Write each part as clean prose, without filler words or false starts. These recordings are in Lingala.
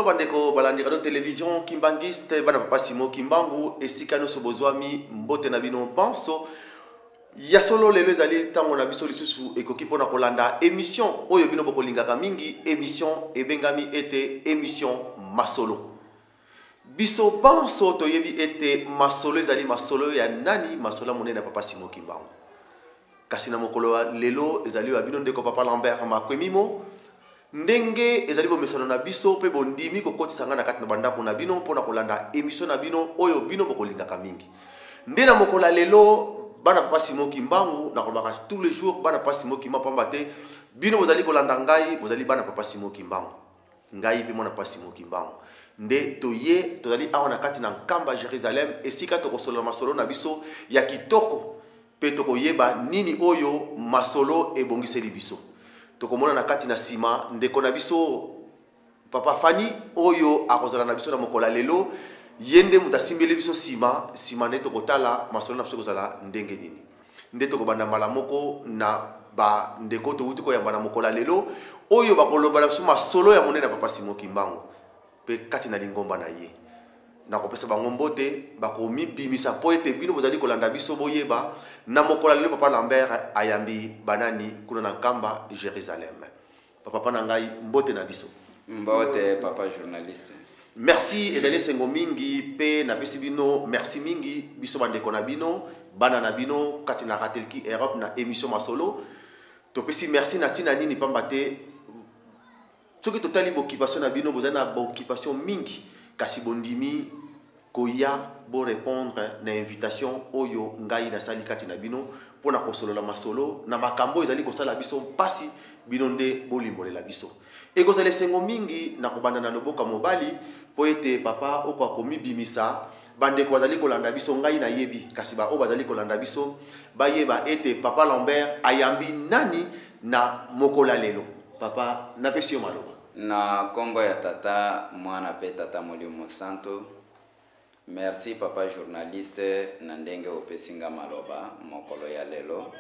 bandeko balandi radio télévision Kimbangiste bana papa Simo Kimbangu esika no sobozwami mbote na bino penso ya solo lelo ezali tango na biso lisusu ekoki pona kolanda émission oyo bino bokolingaka mingi émission ebengami ete émission masolo biso penso toyebi ete masolo ezali masolo ya nani masolo monene papa Simo Kimbangu kasi na mokolo lelo ezali ya bino ndeko papa Lambert Makwemimo ndenge ezali bomesano na biso pe bondimi kokotisa nga na kati na bandako na bino mpona kolanda émission na bino oyo bino bokolingaka mingi nde na mokola lelo bana papa Simo Kimbangu na kolobaka tous les jours bana papa Simo Kimbangu pamba te bino bozali kolanda ngai bozali bana papa Simo Kimbangu ngai pe mwana papa Simo Kimbangu nde toye tozali awa na kati na nkamba Jérusalem esika tokosolola masolo na biso ya kitoko pe tokoyeba nini oyo masolo ebongiseli biso tokomona na kati na sima ndeko na biso papa Fani oyo akozala na biso na mokola lelo yende mutasimbele biso sima nde tokotala masolo na biso kozala ndenge nini nde tokobanda mbala moko na ba ndeko towuti koyamba na mokola lelo oyo bakoloba na biso masolo ya monene na papa Simo Kimbangu pe kati na lingomba na ye nakopesa bango mbote bakomibimisa po ete bino bozali kolanda biso boyeba na mokola lelo papa Lambert ayambi banani kuna na nkamba Jérusalem papa na ngai mbote na biso mbote papa journaliste merci ezali sengo mingi pe na pesi bino merci mingi biso bandeko na bino bana na bino kati na Ratelki Europe na émission masolo to pesi merci na tina nini pamba te soki totali boccupation na bino bozali na boccupation mingi kasi bondimi koya bo répondre na invitation oyo ngai na sali kati na bino pona kosolola masolo na makambo ezali kosala biso mpasi bino nde bolimbolela biso ekozala sengo mingi na kobanda na loboka mobali po ete papa oko akomibimisa bandeko bazali kolanda biso ngai na yebi kasi ba o bazali kolanda biso bayeba ete papa Lambert ayambi nani na mokola lelo papa napesi yo maloba na kombo ya tata mwana pe tata Molimo Santo. Merci papa journaliste na ndenge opesinga maloba mokolo ya lelo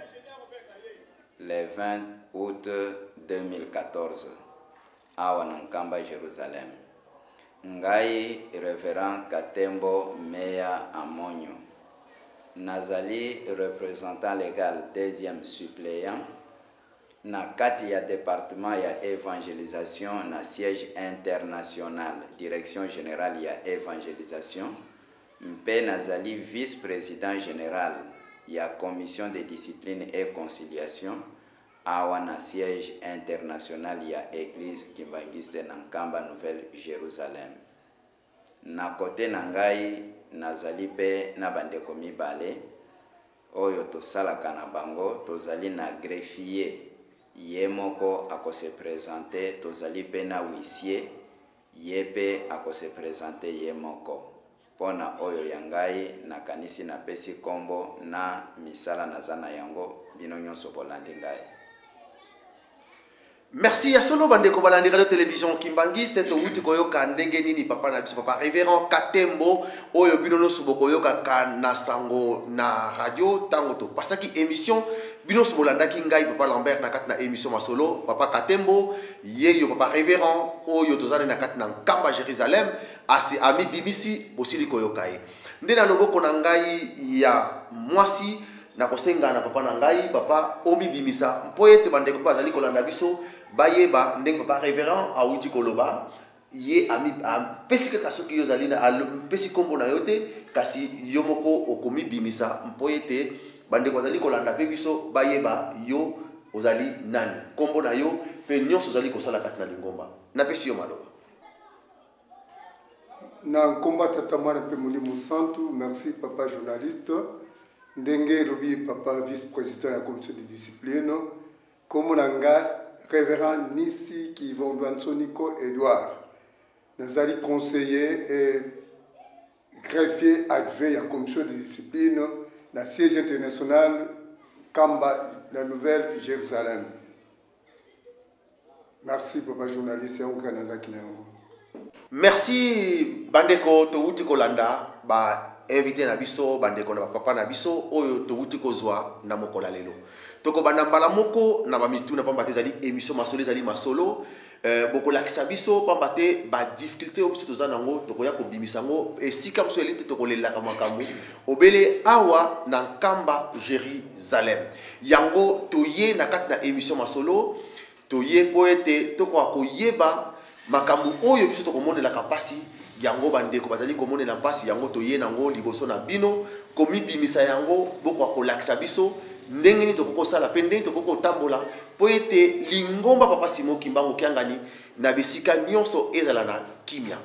le 20 août 2014 awa na nkamba Jérusalem. Ngai révérend Katembo Meya Amonyo nazali représentant légal 2e suppléant na kati ya département ya évangélisation na siège international direction générale ya évangélisation mpe nazali vice-président général ya commission de discipline et conciliation awa na siège international ya église Kimbangiste na nkamba Nouvelle Jérusalem. Na kote na ngai nazali pe na bandeko mibale oyo tosalaka na bango tozali na greffier ye moko akose présenter tozali pe na huissier ye pe akose présenter ye moko pona oyo ya ngai na kanisi na pesi kombo na misala nazana yango bino nyonso bolandi ngai. Merci ya solo bandeko balandi radio télévision Kimbangiste to wuti koyoka ndenge nini papa na biso papa révérend Katembo oyo bino no subo koyoka kana sango na radio tango to pasaki émission bino subo landaki ngai papa Lambert na kati na émission masolo papa Katembo yeyo papa révérend oyo tozana na kati na nkamba Jérusalem asi ami bibisi bosili koyoka ye nde na loboko na ngai ya mwasi na kosenga na papa na ngai papa omi bimisa mpo ete bandeko pa azali kolanda biso bayeba ndenge papa révérend awuti koloba ye ami pesi ka soki yo zali na pesi kombo na yo te kasi yo moko okomi bimisa mpo ete bandeko azali kolanda pe biso bayeba yo ozali nani kombo na yo pe nyonso ozali kosala kati na lingomba na pesi yo maloba na komba tata mwana pe Molimo Santo. Merci papa journaliste ndenge lobi papa vice-président la commission de discipline comme nanga révérend Nisi Kivondouan Soniko Edouard nazali conseiller et greffier adjoint la commission de discipline la siège international Kamba la Nouvelle Jérusalem. Merci papa journaliste merci bandeko touti kolanda ba invité na biso bandeko na papa na biso oyo touti kozwa na mokola lelo toko banda mbala moko na bamitu na pamba tezali émission masolo ezali masolo bokolakisa biso pamba te badifficulté oyo biso toza nango tokoya kobimisa yango esika mosusu elite tokolelaka makambo obele awa na nkamba Jérusalem yango toye na kati na émission masolo toye po ete tokoka koyeba makambo oyo biso tokomonelaka mpasi yango bandeko bazali komonela mpasi yango toye nango liboso na bino komibimisa yango bokoka kolakisa biso ndenge nini tokokosala mpe ndenge tokokotambola po ete lingomba papa Simon Kimbangu kiangani na bisika nyonso ezala na kimia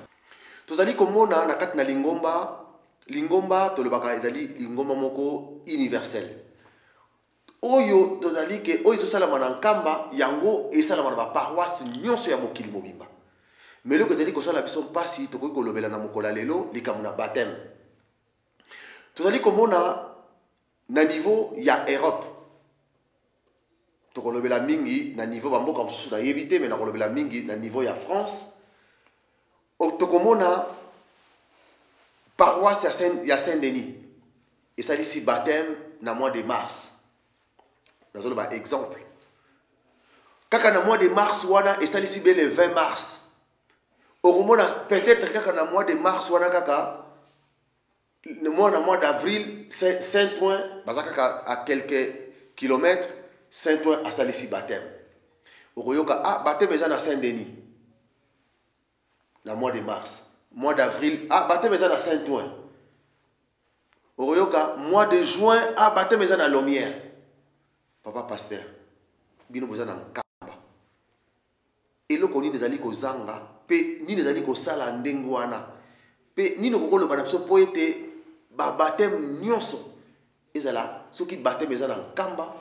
tozali komona na kati na lingomba tolobaka ezali lingomba moko universel oyo tozali ke oyo tosalama na nkamba yango esalama na baparoisse nyonso ya mokili mobimba mais eloko ezali kosala biso mpasi tokoki kolobela na mokolo ya lelo likambo na baptême tozali komona na niveau ya Europe tokolobela mingi na niveau bamboka mosusu nayebi te mais nakolobela mingi na niveau ya France tokomona paroisse ya Saint-Denis esalisi baptême na mois de mars nazoloba exemple kaka na mois de mars wana esalisi be le 20 mars okomona peut-être kaka na mois de mars wana kaka na mois d'avril Saint-Ouen bazaka à quelques kilomètres Saint-Ouen a salisi baptême okoyoka baptême eza na Saint-Denis na mois de mars mois d'avril baptême eza na Saint-Ouen okoyoka mois de juin baptême eza na Lomière papa pasteur bino boza na nkamba eloko nini ezali kozanga pe nini ezali kosala ndenge wana pe nini okokoloba na biso po ete baptême nyonso ezala soki baptême eza na nkamba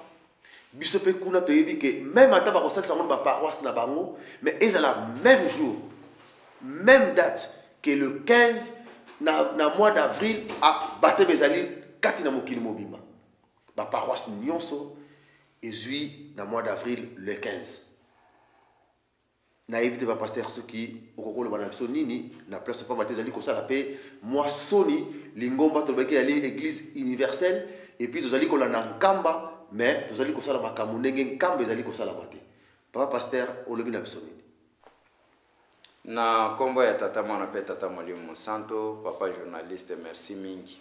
biso pe kuna toyebi ke même ata bakosalisa yango baparoisse na bango mais ezala même jour même date que le 15 na mois d'avril baptême ezali kati na mokili mobimba baparoisse nyonso ezwi na mois d'avril le 15 nayebi te bapasteur soki okokoloba na biso nini na place pamba te ezali kosala mpe moisoni lingomba tolobaki yali église universelle et puis tozali kolanda nkamba mais tozali kosala makambo ndenge nkamba ezali kosalama te papa pasteur olobi na biso nini na kombo ya tata mwana pe tata Molimo Santo papa journaliste merci mingi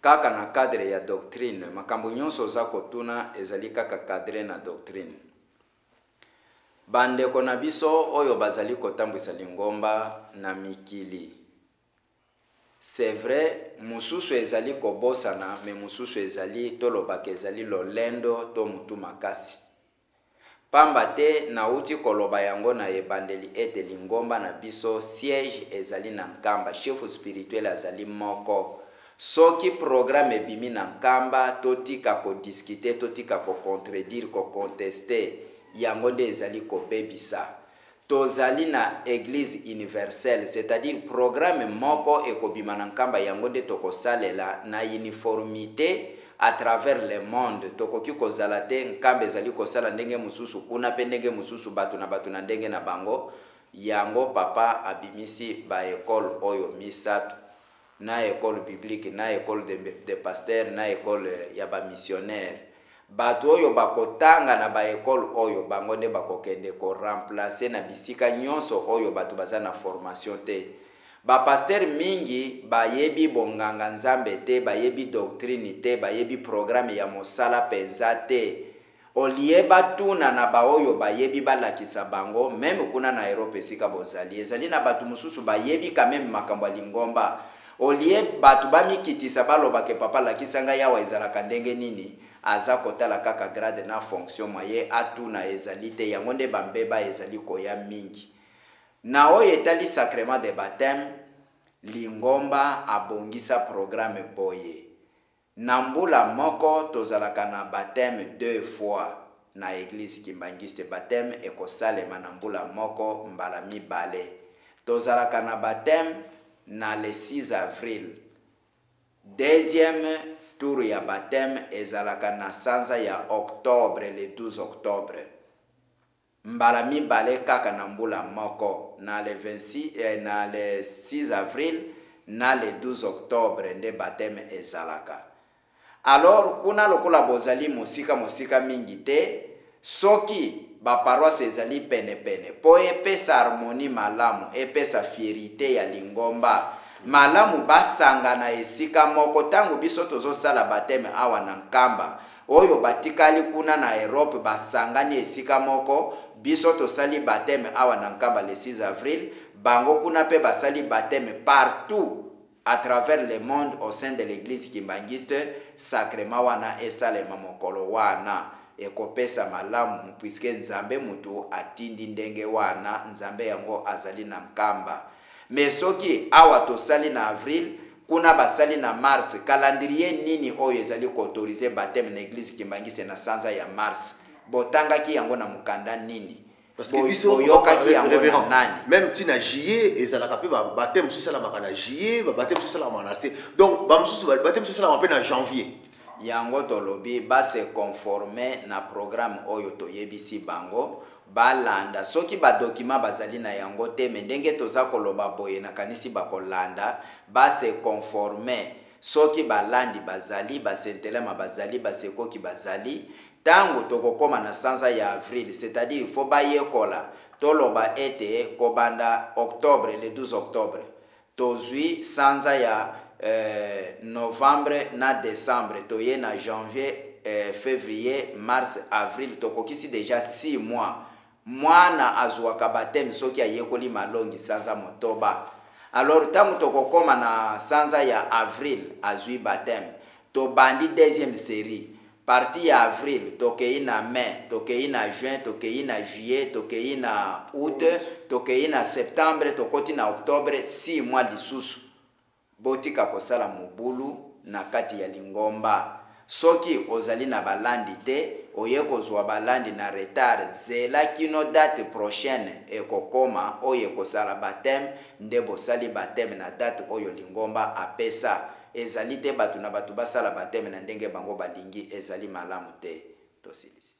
kaka na cadre ya doctrine makambo nyonso za kotuna ezali kaka cadre na doctrine bandeko na biso oyo bazali kotambwisa lingomba na mikili c'est vrai mususu ezali kobosana mais mususu ezali tolobaka ezali lolendo to mutu makasi pamba te nauti koloba yango na ebandeli ete lingomba na biso siège ezali na nkamba chef spirituel azali moko soki programme ebimi na nkamba totika kodiscute totika kocontredire koconteste yango nde ezali kobebisa tozali na église universelle c'est-à-dire programme moko ekobima na nkamba yango nde tokosalela na uniformité à travers le monde tokoki kozala te nkamba ezali kosala ndenge mususu kuna pe ndenge mususu batu na ndenge na bango yango papa abimisi ba école oyo misatu na école biblique na école de pasteur na école ya ba missionnaire batu oyo bakotanga na ba école oyo bango nde bakokende ko remplacer na bisika nyonso oyo batu baza na formation te ba pasteur mingi bayebi bonganga nzambe te bayebi doctrine te bayebi programme ya mosala penza te olie batuna na ba oyo bayebi balakisa bango même kuna na Europe esika bozali ezali na batu mususu bayebi quand même makambo lingomba olie batu bamikitisa baloba ke papa lakisanga yawa ezalaka ndenge nini aza kotala kaka grade na fonction moye atuna ezali te yango nde bambeba ezali koya mingi na oyo etali sacrement de baptême lingomba abongisa programme boye na mbula moko tozalaka na baptême 2 fois na église kimbangiste baptême ekosalema na mbula moko mbala mibale tozalaka na baptême na le 6 avril deuxième tour ya baptême ezalaka na sanza ya octobre le 12 octobre mbala mibale kaka na mbula moko na le 26 na le 6 avril na le 12 octobre nde baptême ezalaka alors kuna lokola bozali mosika mingi te soki baparoise ezali penepene po epesa harmonie malamu epesa fierité ya lingomba malamu basangana esika moko tangu biso tozosala bateme awa na nkamba oyo batikali kuna na Europe basangani esika moko biso tosali bateme awa na nkamba le 6 avril bango kuna pe basali bateme partout à travers le monde au sein de l'église kimbangiste sacrement wana esalema mokolo wana ekopesa malamu puisque nzambe mutu atindi ndenge wana nzambe yango azali na nkamba mais soki awa tosali na avril kuna basali na mars calendrier nini oyo ezali koautoriser baptême na église kimbangiste na sanza ya mars botangaki yango na mukanda nini parce que biso yokaki yango na nani même tina juillet ezalaka pe baptême sala makana juillet baptême sala manase donc bamsusu baptême sala pe na janvier yango tolobi ba se conformer na programme oyo toyebisi bango balanda soki ba document bazali na yango te ndenge toza koloba boye na kanisi bakolanda ba se conformer soki balandi bazali basentelema bazali basekoki bazali tango tokokoma na sanza ya avril c'est-à-dire faut bayekola toloba ete kobanda octobre le 12 octobre tozwi sanza ya novembre na décembre toye na janvier février mars avril tokokisi déjà 6 mois mwana azwaka bateme soki ayekoli malongi sanza motoba alors tango tokokoma na sanza ya avril azwi bateme tobandi deuxième série partie ya avril tokei na mai tokei na juin tokei na juillet tokei na août tokei na septembre tokoti na octobre 6 mois lisusu botika kosala mobulu na kati ya lingomba soki ozali na balandi te oye kozwa balandi na retard zela kino date prochaine ekokoma oye kosala bateme nde bosali bateme na date oyo lingomba apesa ezali te batu na batu basala bateme na ndenge bango balingi ezali malamu te tosilisi.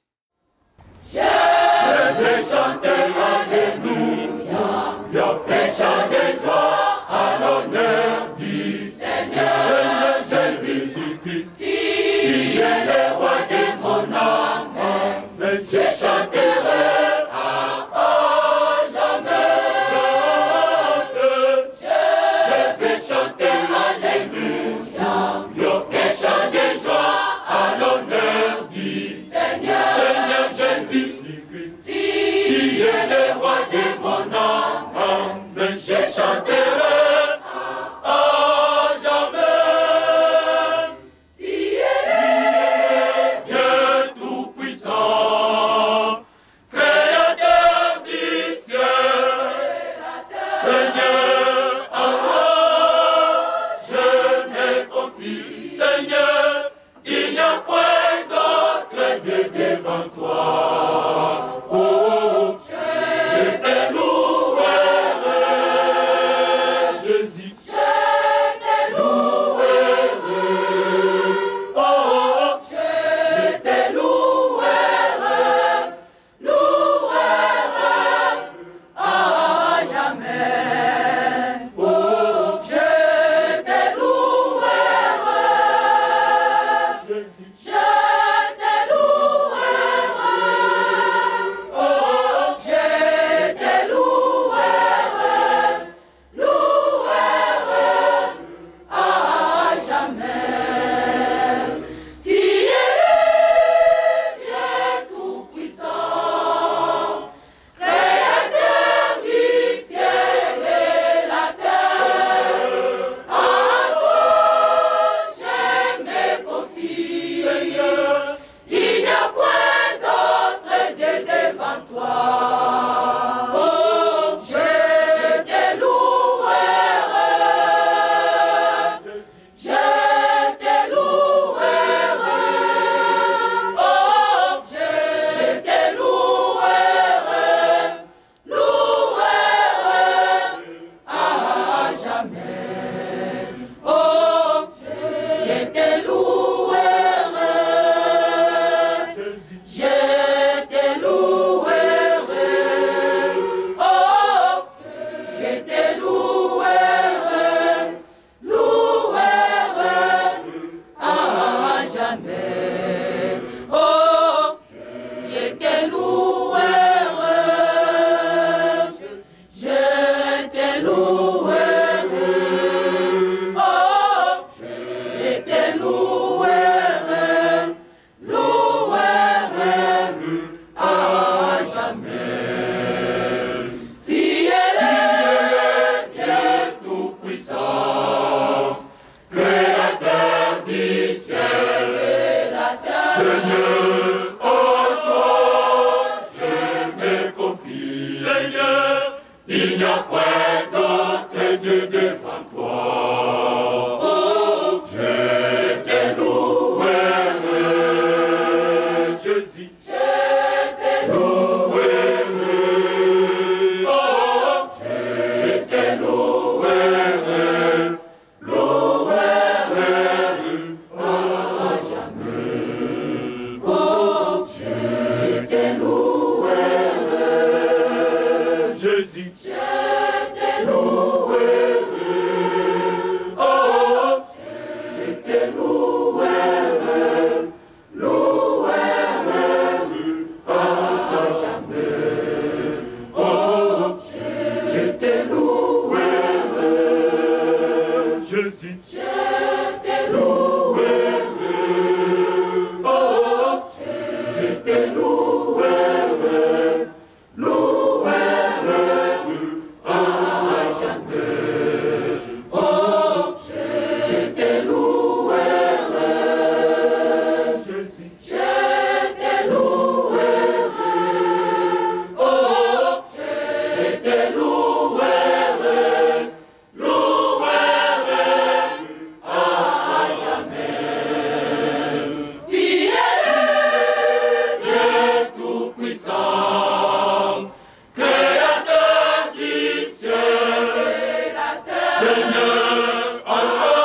Je vais chanter Alléluia, je vais chanter joie à l'honneur du Seigneur Jésus-Christ, qui est le roi de mon âme. Je chanterai à jamais. Je vais chanter Alléluia, je vais chanter joie à l'honneur du Seigneur Jésus-Christ, qui est le roi de mon âme. Je chanterai à jamais. Tu es Dieu tout-puissant, créateur du ciel, Seigneur, à toi je me confie. Seigneur, il n'y a point d'autre Dieu devant toi. Oh, je te louerai, Jésus. Je te louerai. Oh, je te louerai, à jamais. Oh, je te louerai, Seigneur, en toi je me confie. Seigneur, il n'y a point d'autre Dieu devant toi. Oh, je te louerai, Jésus. Je te louerai. Oh, je te louerai. Louerai à jamais. Oh, je te louerai, Jésus. Je te louerai. Oh, je te louerai. Louerai à jamais. Oh, je te louerai, Jésus. Je te louerai. Oh, je te louerai. Louerai à jamais. Oh, je te louerai, Jésus. Je te louerai. Oh, je te louerai. Louerai à jamais. Tu es le Dieu tout-puissant, créateur du ciel et la terre. Seigneur, en toi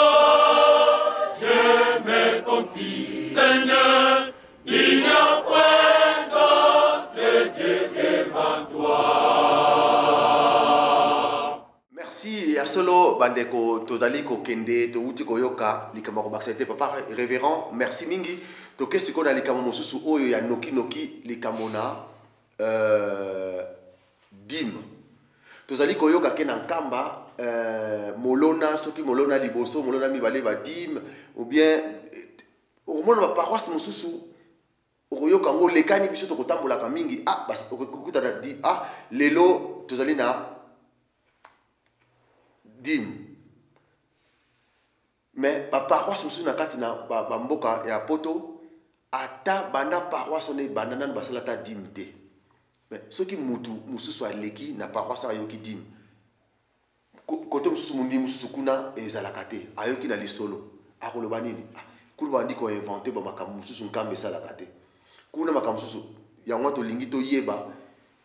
je me confie. Seigneur, il n'y a point d'autre Dieu devant toi. Merci à solo bandeko tozali ko kende to uti ko yoka likama ko baksa papa révérend merci mingi to kesi ko na likama mosusu oyo ya noki noki likamona dim tozali ko yoka ke na nkamba molona soki molona liboso molona mibale ba dim ou bien au moins ba paroisse mosusu okoyoka ngo lekani biso to kotambolaka mingi ah basi okukuta na di ah lelo tozali na dim mais ba paroisse mosusu na kati na ba mboka ya poto ata banda paroisse ne banda nan basala ta dim te mais soki mutu mosusu aleki na paroisse ayoki dim kote mosusu mundi mosusu kuna ezalaka te ayoki na lisolo akoloba nini kuna bandi ko inventer ba makambo mosusu nkambe esalaka te kuna makambo mosusu yango tolingi toyeba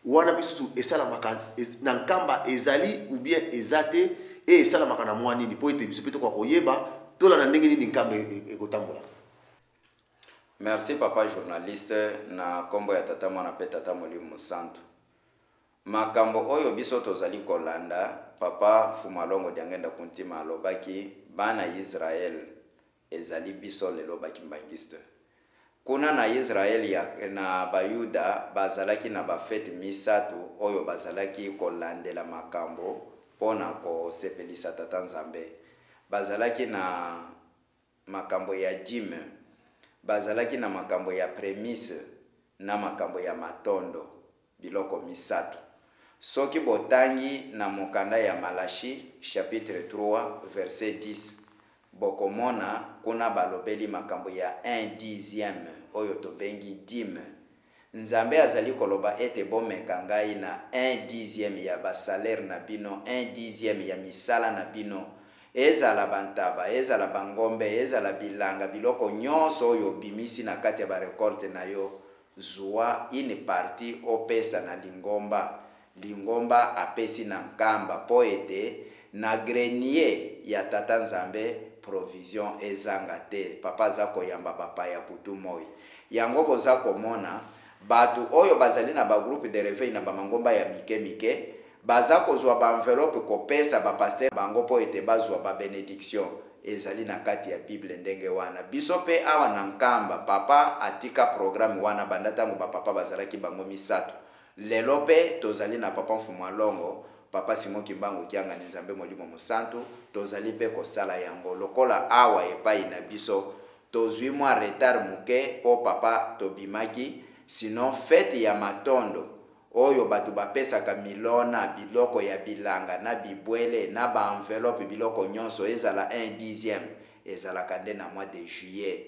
wana bisusu esalamaka na nkamba ezali ou bien ezate et esalamaka na mwa nini po ete biso mpe tokwa koyeba tola na ndenge nini nkambe ekotambola. Merci papa journaliste na kombo ya tata mwana pe tata Molimo Santo. Makambo oyo biso tozali kolanda papa Fumalongo diangenda kuntima alobaki bana Israel ezali biso lelo bakimbangiste. Kuna na Israel ya na Bayuda bazalaki na bafete misatu oyo bazalaki kolandela makambo pona ko sepelisa tata Nzambe. Bazalaki na makambo ya jime, bazalaki na makambo ya premise na makambo ya matondo biloko misatu. Soki botangi na mokanda ya Malachi chapitre 3 verset 10 bokomona kuna balobeli makambo ya 1/10 oyo tobengi dime. Nzambe azali koloba ete bomeka ngai na 1/10 ya basalaire na bino, 1/10 ya misala na bino, ezala bantaba, ezala bangombe, ezala bilanga, biloko nyonso oyo bimisi na kati ya barekolte na yo, zwa une partie opesa na lingomba. Lingomba apesi na nkamba po ete na grenier ya tata Nzambe provision ezanga te. Papa za koyamba bapaya putu moi. Yango boza komona batu oyo bazali na ba groupe de réveil na ba mangomba ya mike mike baza kozwa ba enveloppe kopesa ba pasteur bango po ete bazwa ba benediction ezali na kati ya Bible ndenge wana. Biso pe awa na nkamba papa atika programme wana bandatango ba papa bazalaki bango misatu. Lelo pe tozali na papa Fumalongo, papa Simon Kimbangu kianga Nzambe Molimo Santo, tozali pe kosala yango lokola awa epai na biso tozwi mwa retard muke po papa tobimaki, sinon fete ya matondo oyo batu bapesaka milona biloko ya bilanga na bibwele na ba enveloppe biloko nyonso ezala 1/10 ezala kande na mois de juillet.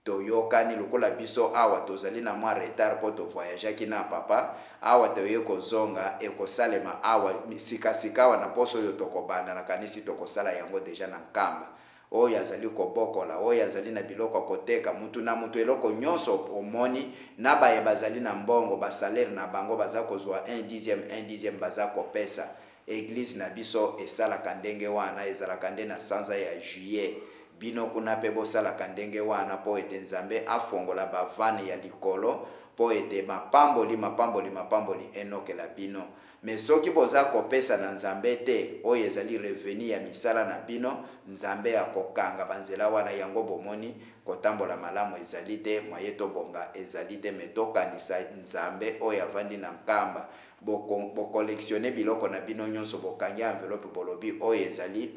toyokani lokola biso awa tozali na mwa retard po tovoyageaki na papa awa toye kozonga ekosalema awa sikasika awa na poso oyo tokobanda nakanisi tokosala yango deja na nkamba oyo azali kobokola oyo azali na biloko koteka mutu na mutu eloko nyonso omoni na baye bazali na mbongo basalaire na bango baza kozwa 1/10 baza kopesa église na biso esalaka ndenge wana ezalaka nde na sanza ya juillet bino kuna pe bosalaka ndenge wana po ete nzambe afongola bavane ya likolo po ete mapamboli enokela bino mais soki boza kopesa na nzambe te oyo ezali reveni ya misala na bino nzambe akokanga banzela wana yango bomoni kotambola malamu ezali te mwaye tobonga ezali te me tokanisa nzambe oyo avandi na nkamba bokolektione biloko na bino nyonso bokangi enveloppe bolobi oyo ezali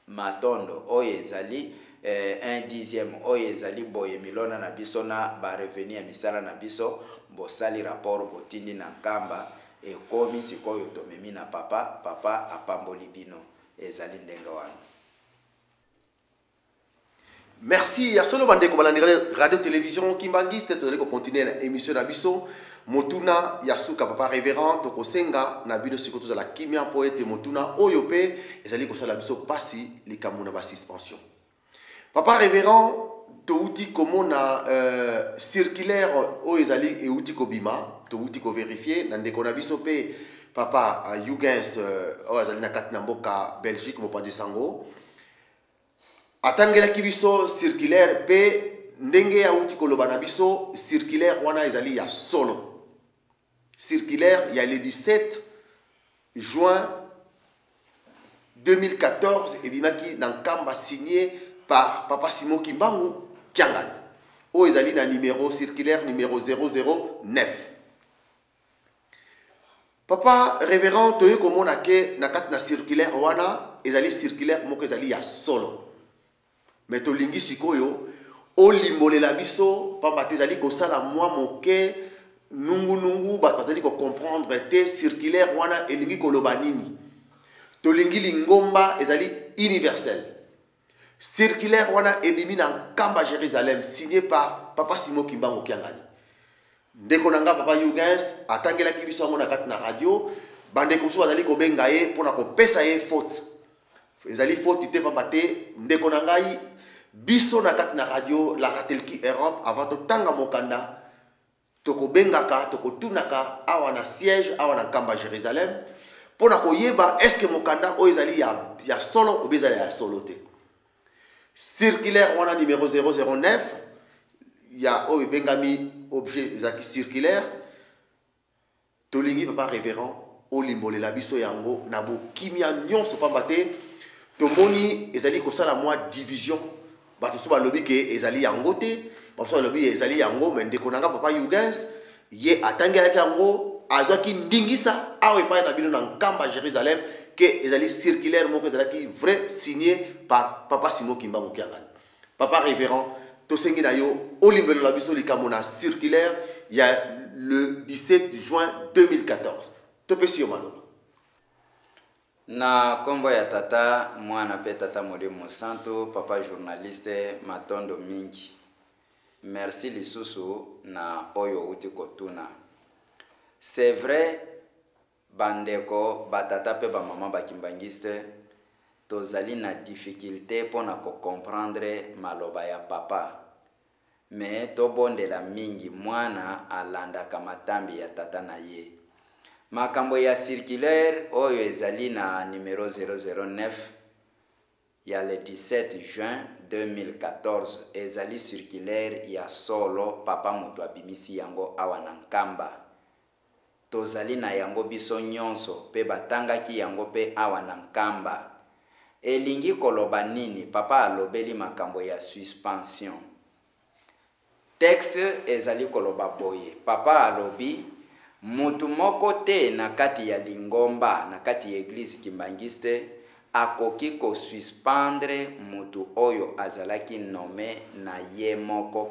matondo oyo ezali 1/10 oyo ezali boye milona na biso na bareveni ya misala na biso bosali rapport botindi na nkamba ekomi sikoyo tomemi na papa apamboli bino ezali ndenge wana. Merci ya solo bandeko balandira radio télévision Kimbangiste tozali ko continuer na émission na biso motuna ya suka papa révérend tokosenga na bino siko tozala kimia poete motuna oyo pe ezali kosala biso pasi likambo na ba suspension. Papa révérend touti komona circulaire oyo ezali euti kobima touti ko vérifier na ndeko na biso pe papa Hugens oyo ezali na kati na mboka Belgique mopanzi sango atangelaki biso circulaire pe ndenge ya uti koloba na biso circulaire wana ezali ya solo circulaire ya le 17 juin 2014 ebimaki na nkamba signé par papa Simon Kimbangu Kiangani oyo ezali na numéro circulaire numéro 009. Papa révérend toye komona ke na kati na circulaire wana ezali circulaire moko ezali ya solo mais tolingi sikoyo olimbolela biso pamba te ezali kosala mwa moke nungu bato bazali comprendre te circulaire wana elingi koloba nini tolingi lingomba ezali universel circulaire wana ebimi na nkamba Jérusalem signé par papa Simon Kimbangu Kiangani ndeko nanga papa Hugens atangelaki biso yango na kati na radio bandeko mosusu bazali kobenga ye mpona kopesa ye faute ezali faute te pamba te ndeko na ngai biso na kati na radio la Ratelki Europe avant totanga mokanda tokobengaka tokotunaka awa na siège awa na nkamba Jérusalem mpona koyeba est-ce que mokanda oyo ezali ya solo obe ezali ya solo te circulaire wana numéro 009 ya oyo ebengami objet ezalaki circulaire tolingi papa révérend olimbolela biso yango na bokimia nyonso pamba te tomoni ezali kosala mwa division bato so balobi ke ezali yango te bato so balobi ezali yango mais ndeko nanga papa Hugens ye atangelaki yango azwaki ndingisa awa epai na bino na nkamba Jérusalem ke ezali circulaire moko ezalaki vrai signé par papa Simon Kimbangu Kiangani. Papa révérend tosengi na yo olimbelola biso likambo na circulaire ya le 17 juin 2014 topesi yo maloba na kombo ya tata mwana pe tata Molimo Santo papa journaliste matondo mingi merci lisusu na oyo uti kotuna c'est vrai bandeko batata pe ba mama bakimbangiste tozali na difficulté pona ko comprendre maloba ya papa mais tobondela mingi mwana alandaka matambi ya tata na ye makambo ya circulaire oyo ezali na numéro 009 ya le 17 juin 2014 ezali circulaire ya solo papa moto abimisi yango awa na nkamba tozali na yango biso nyonso pe batangaki yango pe awa na nkamba elingi koloba nini papa alobeli makambo ya suspension texte ezali koloba boye papa alobi mutu moko te na kati ya lingomba na kati ya église Kimbangiste akoki ko suspendre mutu oyo azalaki nommé na ye moko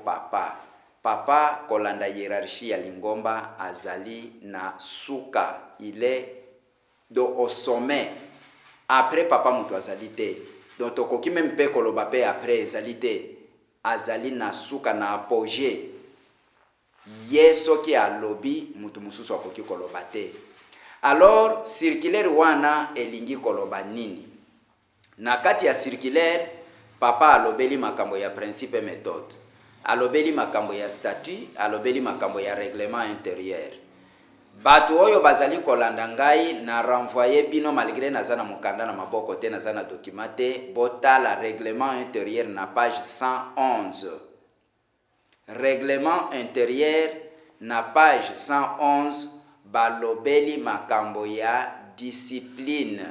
papa kolanda hiérarchie ya lingomba azali na suka il est au sommet après papa mutu azali te donc tokoki même pe koloba pe après ezali te azali na suka na apogée ye soki alobi mutu mususu akoki koloba te. Alors circulaire wana elingi koloba nini? Na kati ya circulaire papa alobeli makambo ya principe méthode, alobeli makambo ya statut, alobeli makambo ya règlement intérieur. Batu oyo bazali kolanda ngai na renvoyer bino malgré nazana mukanda na maboko te nazana documenté botala règlement intérieur na page 111. Règlement intérieur na page 111 balobeli makambo ya discipline,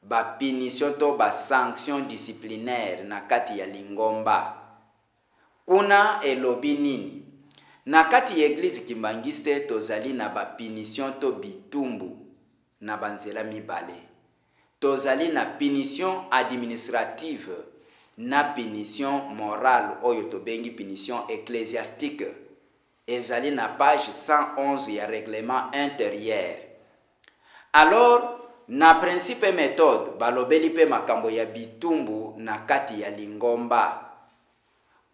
ba punition to ba sanction disciplinaire na kati ya lingomba. Kuna elobi nini? Na kati ya église kimbangiste tozali na ba punition to bitumbu na banzela mibale. Tozali na punition administrative na punition morale oyo tobengi punition ecclésiastique. Ezali na page 111 ya règlement intérieur. Alors na principe méthode balobeli pe makambo ya bitumbu na kati ya lingomba.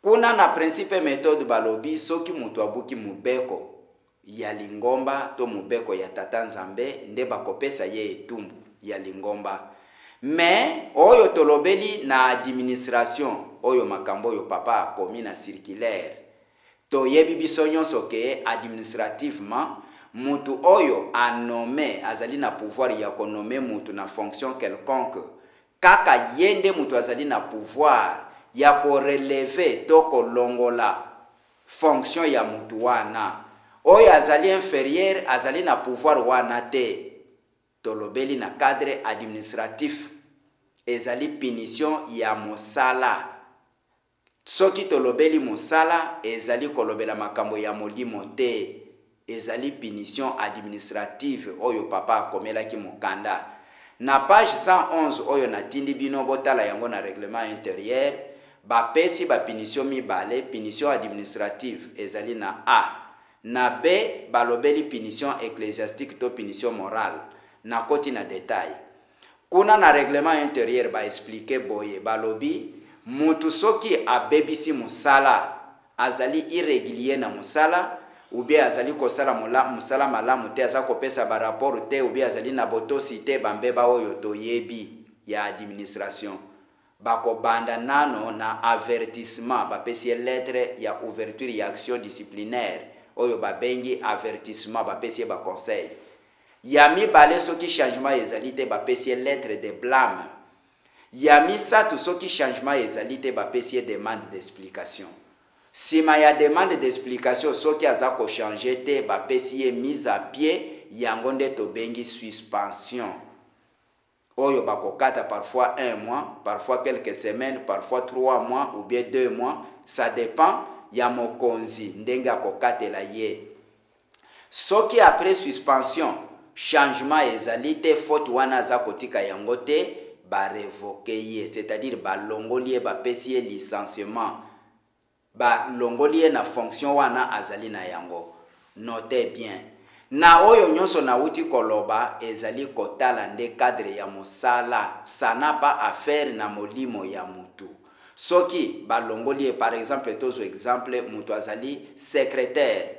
Kuna na principe méthode balobi soki mutu abuki mubeko ya lingomba to mubeko ya tata nzambe nde bakopesa ye etumbu ya lingomba. Mais oyo tolobeli na administration oyo makambo oyo papa akomi na circulaire toyebi biso nyonso ke administrativement mutu oyo anome azali na pouvoir ya konome mutu na fonction quelconque kaka yende mutu azali na pouvoir ya ko relever to kolongola fonction ya mutu wana. Oyo azali inférieur azali na pouvoir wana te. Tolobeli na cadre administratif ezali punition ya mosala. Soki tolobeli mosala ezali kolobela makambo ya molimo te. Ezali punition administrative oyo papa akomelaki mokanda. Na page 111 oyo natindi bino botala yango na règlement intérieur bapesi ba punition mibale. Punition administrative ezali na A. Na B balobeli punition ecclésiastique to punition morale. Na koti na détail. Kuna na règlement intérieur ba expliquer boye balobi mutu soki abebisi musala azali irrégulier na musala ou bien azali kosala musala malamu te aza kopesa ba rapport te ou bien azali na botosi te bambeba oyo toyebi ya administration bako banda nano na avertissement bapesi lettre ya ouverture ya action disciplinaire oyo babengi avertissement bapesi ba conseil. Yami bale soki changement ezali te bapesi lettre de blâme. Yami satu soki changement ezali te bapesi demande d'explication. Sima ya demande d'explication soki azako changer te bapesi mise à pied yango nde tobengi suspension. Oyo bakokata parfois 1 mois, parfois quelques semaines, parfois 3 mois ou bien 2 mois, ça dépend ya mokonzi ndenge akokatela ye. Soki après suspension changement ezali te faute wana za kotika yango te ba révoquer ye, c'est-à-dire ba longolie ba pesi licenciement ba longolie na fonction wana azali na yango. Notez bien na oyo nyonso na uti koloba ezali kotala nde cadre ya mosala, ça n'a pas affaire na molimo ya mutu. Soki ba longolie par exemple tozo exemple mutu azali secrétaire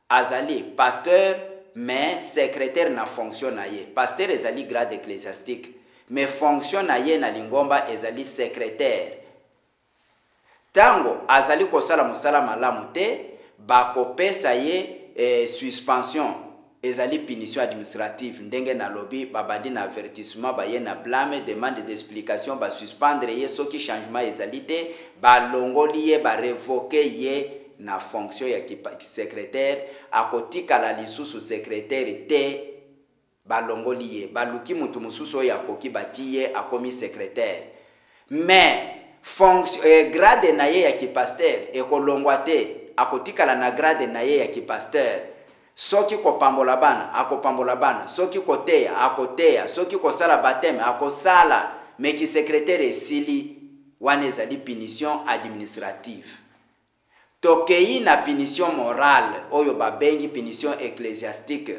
azali pasteur mais secrétaire na fonction na ye. Pasteur ezali grade ecclésiastique mais fonction na ye na lingomba ezali secrétaire. Tango azali kosala musala malamu te bakopesa ye suspension ezali punition administrative ndenge na lobi babandi na avertissement baye na blâme demande d'explication ba suspendre ye soki changement ezali te balongoli ye ba révoquer ye na fonction ya secrétaire akotika la lisusu secrétaire te balongoli ye baluki mutu mususu ya koki batiye akomi secrétaire mais fonction grade na ye ya pasteur ekolongwa te akotika la na grade na ye ya pasteur. Soki ko pambola bana akopambola bana, soki koteya akoteya, soki kosala baptême akosala, mais ki secrétaire esili wana ezali punition administrative. Tokei na punition morale oyo babengi punition ecclésiastique.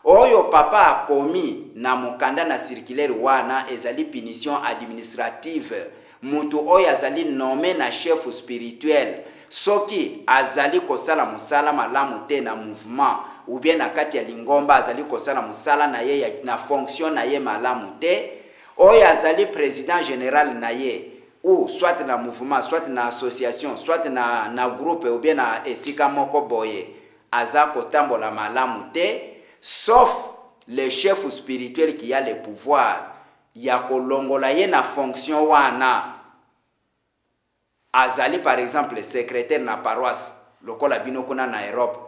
Oyo papa akomi na mokanda na circulaire wana ezali punition administrative. mutu oyo azali nommé na chef spirituel soki azali kosala musala malamu te na mouvement ou bien na kati ya lingomba azali kosala musala na ye na fonction na ye malamu te, oyo azali président général na ye ou soit na mouvement, soit na association, soit na groupe ou bien na esika moko boye aza kotambola malamu te, sauf le chef spirituel qui a le pouvoir ya kolongola ye na fonction wana. Azali par exemple secrétaire na paroisse lokola bino kuna na Europe,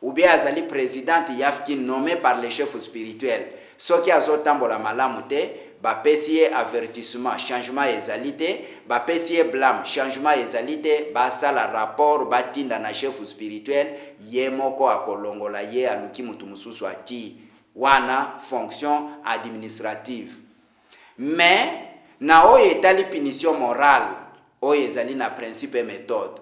ou bien azali présidente yafki nommé par le chef spirituel, soki azotambola malamu te, ba pesiye avertissement changement ezalite, ba pesiye blâme changement ezalite, ba sala rapport batinda na chef spirituel ye moko akolongola ye aluki mutu mususu ati wana fonction administrative. Mais na oyo etali punition morale oyo ezali na principe et méthode,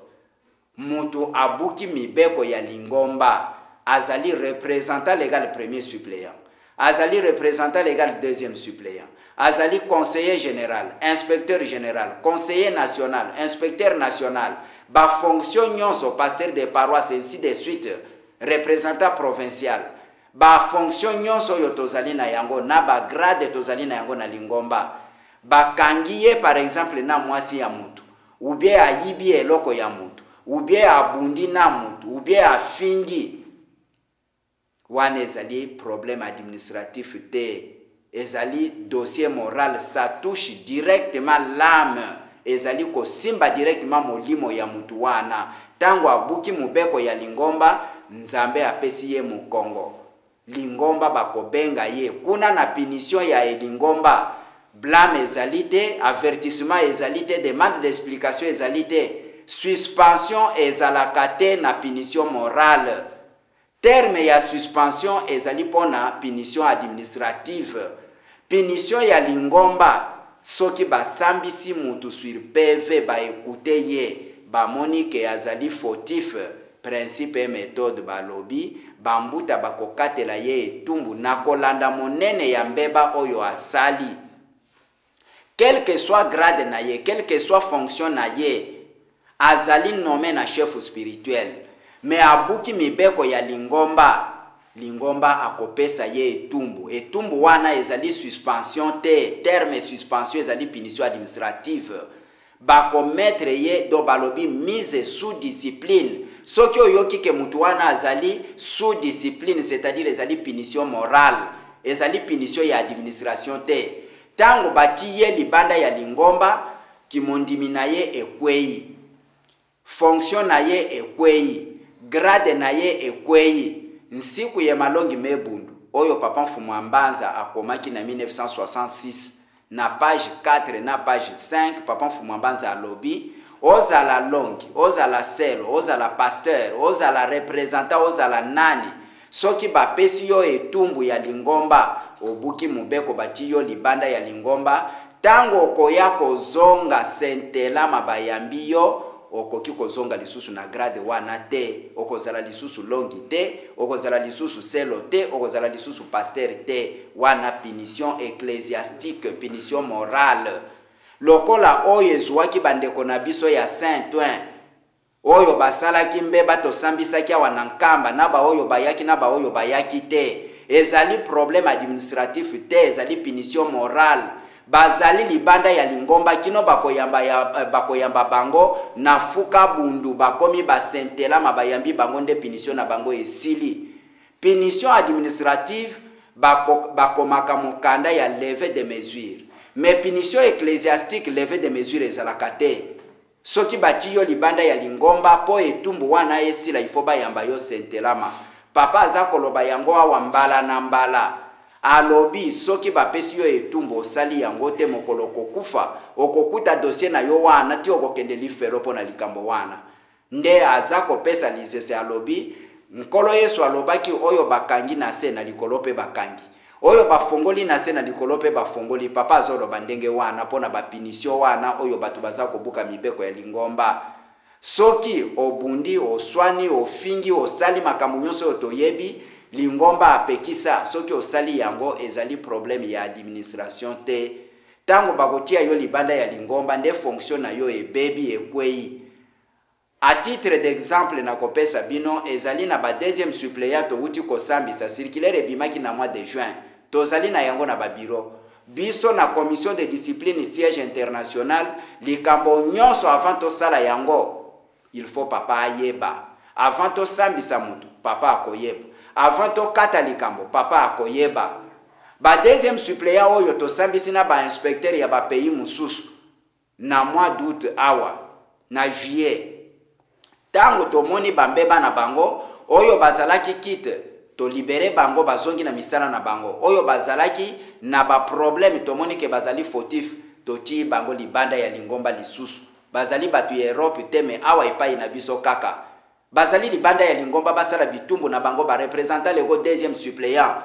mutu abuki mibeko ya lingomba azali représentant légal premier suppléant, azali représentant légal deuxième suppléant, azali conseiller général, inspecteur général, conseiller national, inspecteur national, ba fonction nyonso pasteur de paroisse ainsi de suite, représentant provincial, ba fonction nyonso yo tozali na yango na ba grade tozali na yango na lingomba, ba kangiye par exemple na mwasi ya mutu, ou bien ayibi eloko ya mutu, ou bien abundi na mutu, ou bien afingi, wana ezali problème administratif te, ezali dossier moral, ça touche directement l'âme, ezali ko simba directement molimo ya mutu wana, tango abuki mubeko ya lingomba, nzambe apesi ye mukongo, lingomba bakobenga ye, kuna na punition ya lingomba, blâme ezalite, avertissement ezalite, demande d'explication ezalite, suspension ezalakate na punition morale. Terme ya suspension ezali pona punition administrative. Punition ya lingomba soki basambisi mutu sur PV ba écouter ye, ba monique azali fautif, principe et méthode balobi, bambuta bakokatela ye etumbu na kolanda monene ya mbeba oyo asali. Quel que soit grade na ye, quelle que soit fonction na ye, azali nommé na chef spirituel, mais abuki mibeko ya lingomba, lingomba akopesa ye etumbu, etumbu wana ezali suspension te, terme suspension ezali punition administrative, bakometre ye do balobi mise sous discipline, soki oyoki ke mutu wana azali sous discipline, c'est-à-dire ezali punition morale, ezali punition ya administration te. Tango bati ye libanda ya lingomba, kimondimi na ye ekwei, fonction na ye ekwei, grade na ye ekwei, nsiku ye malongi mebundu, oyo papa Mfumu Ambanza akomaki na 1966, na page 4 na page 5, papa Mfumu Ambanza alobi, ozala longi, ozala selo, ozala pasteur, ozala représentant, ozala nani, soki bapesi yo etumbu ya lingomba, obuki mubeko bati yo libanda ya lingomba, tango okoya kozonga sentela mabayambi yo, okoki kozonga lisusu na grade wana te, okozala lisusu longi te, okozala lisusu selo te, okozala lisusu pasteur te, wana punition ecclésiastique, punition morale. Lokola oyo ezwaki bandeko na biso ya Saint-Ouen, oyo basalaki mbeba tosambisaki awa na nkamba, na ba oyo bayaki na ba oyo bayaki te, ezali problème administratif te, ezali punition morale. Bazali libanda ya lingomba kino bakoyamba bango na fuka bundu bakomi basentela mabayambi bango nde punition na bango esili. Punition administrative bakomaka mukanda ya levée de mesures, mais punition ecclésiastique levée de mesures ezalaka te. Soki bati yo libanda ya lingomba po etumbu wana esila ifo bayamba yo sentelama, papa aza koloba yango awa mbala na mbala, alobi soki bapesi yo etumbu osali yango te mokolo kokufa, okokuta dossier na yo wana ti okokende lifero po na likambo wana. Nde aza kopesa lisese alobi, nkolo Yesu alobaki oyo bakangi na se na likolo pe bakangi, oyo bafongoli na se na likolo pe bafongoli, papa azoloba ndenge wana pona bapinisio wana oyo batu baza kobuka mibeko ya lingomba. Soki obundi, oswani, ofingi, osali makambo nyonso oyo toyebi, lingomba apekisa, soki osali yango ezali problème ya administration te. tango bakotia yo libanda ya lingomba nde fonction na yo ebebi ekwei. A titre d'exemple na kopesa bino ezali na ba deuxième suppléant to uti kosambisa circulaire ebimaki na mois de juin tozali na yango na ba bureau biso na commission de discipline siège international likambo nyonso avant to sala yango il faut papa ayeba avant to sambisa mutu papa akoyeba avant to kata likambo papa akoyeba ba deuxième suppléant oyo to sambisi na ba inspecteur ya ba pays mususu na mois d'août awa na juillet tango tomoni bambeba na bango oyo bazalaki kite to libere bango bazongi na misala na bango oyo bazalaki na ba problème tomoni ke bazali fautif to ti bango libanda ya lingomba lisusu bazali batu ya Europe teme awa epai na biso kaka bazali libanda ya lingomba basala bitumbu na bango ba representant lego deuxième suppléant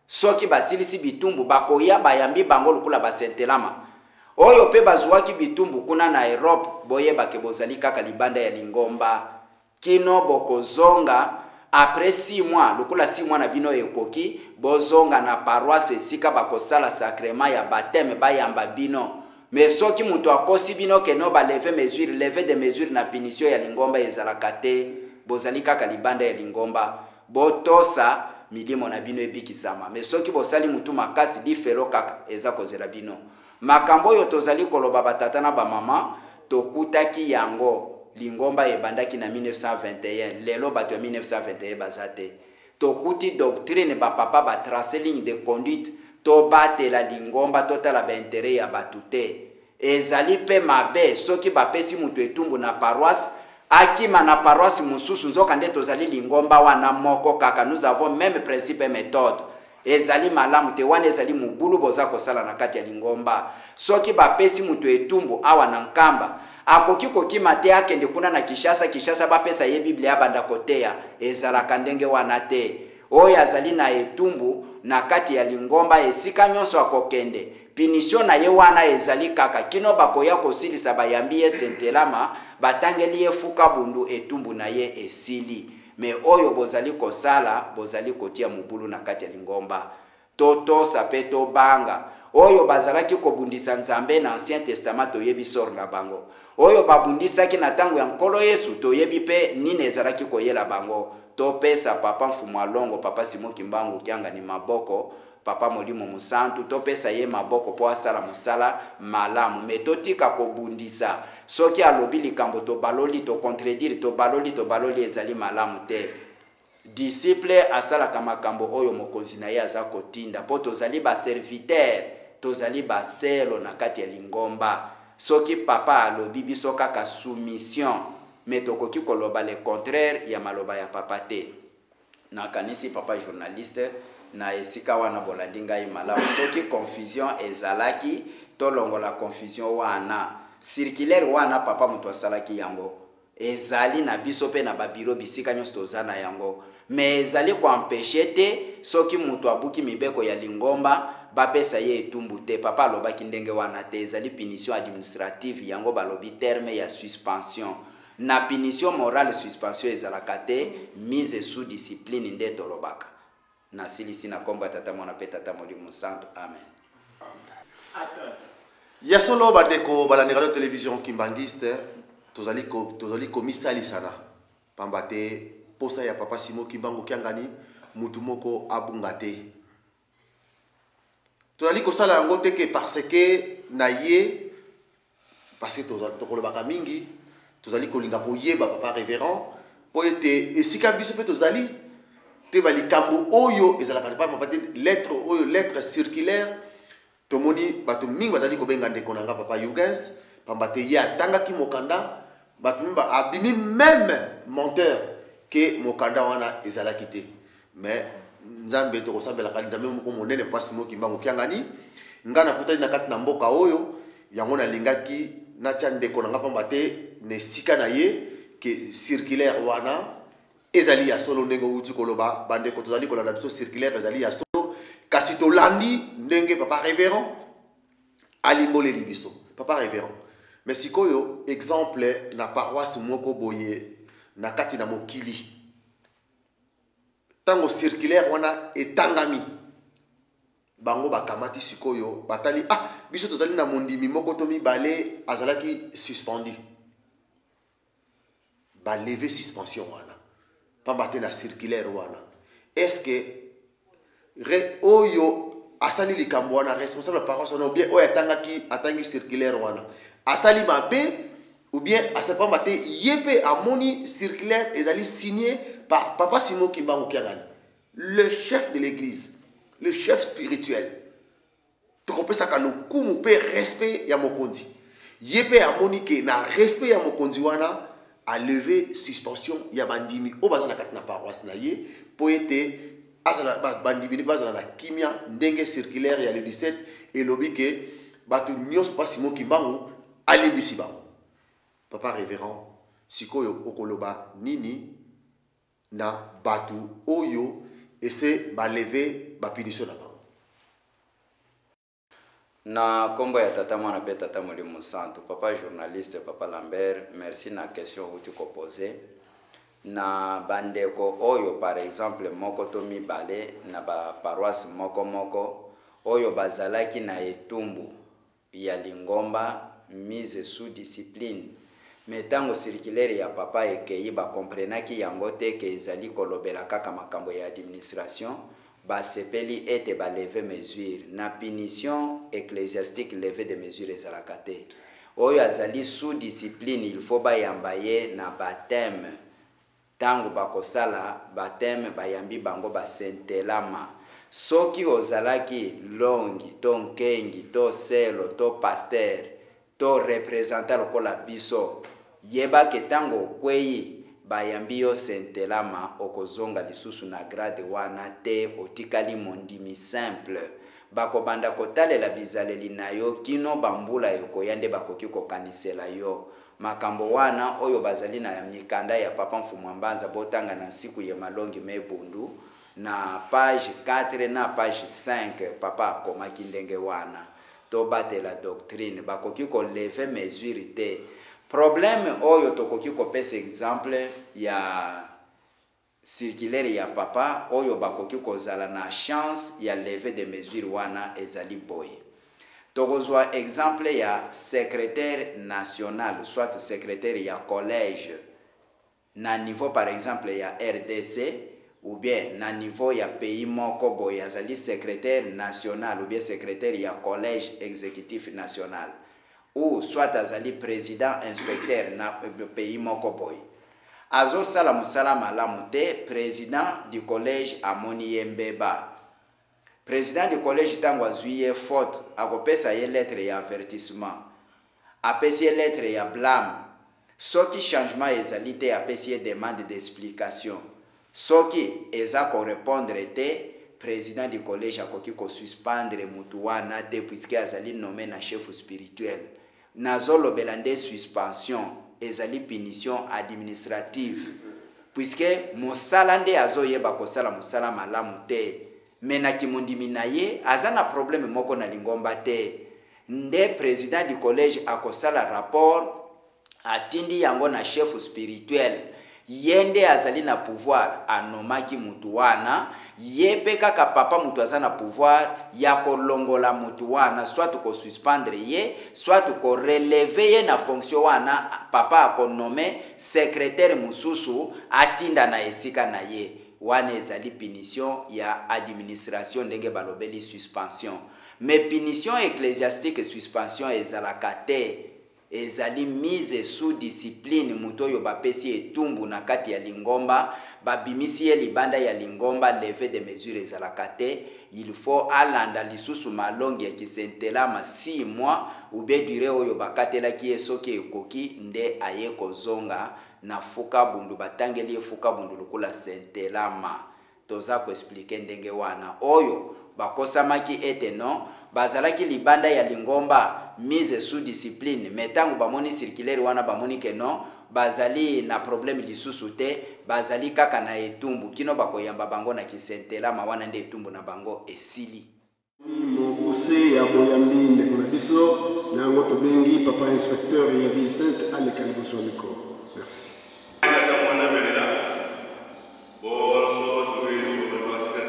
soki basilisi bitumbu bakoya bayambi bango lukula basentelama oyo pe bazwaki bitumbu kuna na Europe boyeba ke bozali kaka libanda ya lingomba kino bokozonga après 6 mois lukula 6 mois na bino ekoki bozonga na paroisse sika bakosala sacrement ya baptême bayamba bino mais soki mutu akosi bino ke no ba lever de mesure na punition ya lingomba ezalaka te bozali kaka libanda ya lingomba botosa milimo na bino ebikisama mais soki bosali mutu makasi difelo kaka eza kozela bino makambo yo tozali koloba batata na ba mama tokutaki yango lingomba ebandaki na 1921 lelo bato ya 1921 bazate tokuti doctrine ba papa ba tracer ligne de conduite to batela lingomba totala ba intérêt ya batute ezali pe mabe soki bapesi mutu etumbu na paroisse akima na paroisse mususu nzoka nde tozali lingomba wana moko kaka nous avons même principe et méthode ezali malamu te wana ezali mubulu boza kosala na kati ya lingomba soki bapesi mutu etumbu awa na nkamba akoki kokima te akende kuna na Kishasa bapesa ye Biblia ya banda kotea ezalaka ndenge wana te oyo azali na etumbu na kati ya lingomba esika nyonso akokende punition na ye wana ezali kaka kino bakoya kosilisa bayambi ye sentelama batangeli ye fuka bundu etumbu na ye esili me oyo bozali kosala bozali kotia mubulu na kati ya lingomba toto sapeto banga oyo bazalaki kobundisa nzambe na Ancien Testament toyebi sor na bango oyo babundisaki na tango ya nkolo Yesu toyebi pe nini ezalaki koyela bango topesa papa Mfumu Alongo papa Simon Kimbangu kianga ni maboko papa Molimo Musantu topesa ye maboko po asala musala malamu metotika kobundisa soki alobi likambo to baloli to contredire to baloli ezali malamu te disciple asala kama kambo oyo mokonzi na ye aza kotinda po tozali ba serviteur tozali ba selo na kati ya lingomba soki papa alobi biso kaka soumission metokoki koloba le contraire ya maloba ya papa te na kanisi papa journaliste na esika wana bolandi ngai malamu soki confusion ezalaki tolongola confusion wana circulaire wana papa mutu asalaki yango ezali na biso pe na babiro bisika nyonso tozana yango mais ezali ko empêcher te soki mutu abuki mibeko ya lingomba bapesa ye etumbu te papa alobaki ndenge wana te ezali punition administrative yango balobi terme ya suspension na punition morale suspension ezalaka te mise sous discipline nde tolobaka na silisi na komba tata mwana pe tata Molimo Santo amen. Ya solo bandeko balandeka radio télévision kimbangiste tozali komisali sana pambate posa ya papa Simon Kimbangu kiangani mutu moko abunga te tozali kosala yango teke parce que na ye parce que tokolobaka mingi tozali kolinga koyeba papa révérend po ete esika biso pe tozali te balikambo oyo ezalaka papa lettre circulaire tomoni bato mingi bazali kobenga ndeko nanga papa Yugens pambate ye atangaki mokanda bato mimba abimi même menteur que mokanda wana ezalaki te mais nzambe tokosambelaka nzambe moko monene papa Simon Kimbangu kiangani nga nakutani na kati na mboka oyo yango nalingaki natia ndeko nanga pambate ne sika na ye ke circulaire wana ezali ya solo ndenge uti koloba bandeko tozali kolanda biso circulaire ezali ya solo kasi tolandi ndenge papa révérend alimboleli biso papa révérend mais sikoyo exemple na paroisse moko boye na kati na mokili tango circulaire wana etangami bango bakamati sikoyo batali biso tozali na mondimi moko to mibale azalaki suspendu ba lever suspension wana pamba te na circulaire wana est-ce que oyo asali likambo wana responsable de paroisse ou bien oyo atangi circulaire wana asali mabe ou bien asepamba te yebe amoni circulaire ezali signé par Papa Simon Kimbangu Kiangani, le chef de l'église, le chef spirituel. Tu comprends ça quand nous pe respect ya mokonzi. Yebe amoni ke na respect ya mokonzi wana a levé suspension ya bandimi o bazana kat na paroisse na ye po ete azana bandimi bazana na kimia ndenge circulaire ya le 17 et lobi ke batu nyos Papa Simon Kimbangu alebisi bango. Papa révérend sikoyo okoloba nini na batu oyo ese ba lever ba punition na bango. Na kombo ya tata mwana pe tata Molimo Santo, papa journaliste, papa Lambert, merci na question que tu posé. Na bandeko oyo par exemple moko to mibale na ba paroisse moko oyo bazalaki na etumbu ya Lingomba mise sous discipline. Metango circulaire ya papa ekei ba comprenaki yango te ke ezali kolobela kaka makambo ya administration ba sepeli ete ba lever mesure na punition ecclésiastique lever de mesures ezalaka te oyo azali sous discipline il faut ba yambaye na baptême tango bakosala baptême bayambi bango ba sentelama soki ozalaki longi to nkengi to selo to pasteur to représentant lokola biso yeba ke tango kwei bayambi yo sentelama okozonga lisusu na grade wana te otikali mondimi simple bakobanda kotalela bizaleli na yo kino bambula yokoyande bakoki kokanisela yo makambo wana oyo bazali na mikanda ya papa Mfumu Mbanza botanga na siku ya malongi mebundu na page 4 na page 5 papa akomaki ndenge wana to batela doctrine bakoki ko lever mesure te problème oyo tokoki ko pesa exemple ya circulaire ya papa oyo bakoki ko zala na chance ya lever de mesure wana ezali boy tokozwa exemple ya secrétaire national soit secrétaire ya collège na niveau par exemple ya RDC ou bien na niveau ya pays moko boy azali secrétaire national ou bien secrétaire ya collège exécutif national ou soit azali président inspecteur na pays moko boy azo sala musala malamu te président du collège amoni yembeba président du collège tango azuye faute akopesa ye lettre ya avertissement apesi ye lettre ya blâme soki changement ezali te apesi ye demande d'explication soki eza ko répondre te président du collège akoki ko suspendre mutu wana te puisque azali nommé na chef spirituel nazolo belande suspension ezali punition administrative puisque mosala nde azoyeba kosala mosala malamu te mena kimondimi na ye azana problème moko na Lingomba te nde président du collège akosala rapport atindi yango na chef spirituel yende azali na pouvoir anomaki mutu wana yepe kaka papa mutu azana pouvoir ya kolongola mutu wana soit ko suspendre ye soit ko relever ye na fonction wana papa akonome secrétaire mususu atinda na esika na ye wana ezali punition ya administration ndenge balobeli suspension mais punition ecclésiastique suspension ezalaka te ezali mise sous discipline mutoyo bapesi etumbu na kati ya Lingomba babimisi ye libanda ya Lingomba lever de mesures ezalaka te il faut alanda lisusu malongi ya kisentelama 6 mois ou bien durée oyo bakatelaki ye soki ekoki nde aye kozonga na fuka bundu batangeli fuka bundu lukula sentelama toza ko expliquer ndenge wana oyo bakosamaki ete non bazalaki libanda ya Lingomba mise sous discipline metango bamoni circulaire wana bamoni ke non bazali na problème lisusu te bazali kaka na etumbu kino bakoyamba bango na kisentelama wana nde etumbu na bango esili mokuse ya boyambi ndeko na biso na ngoto bengi papa inspecteur ya Vincent Alekaliboso Miko. Merci. Bonsoir, je vais vous remercier.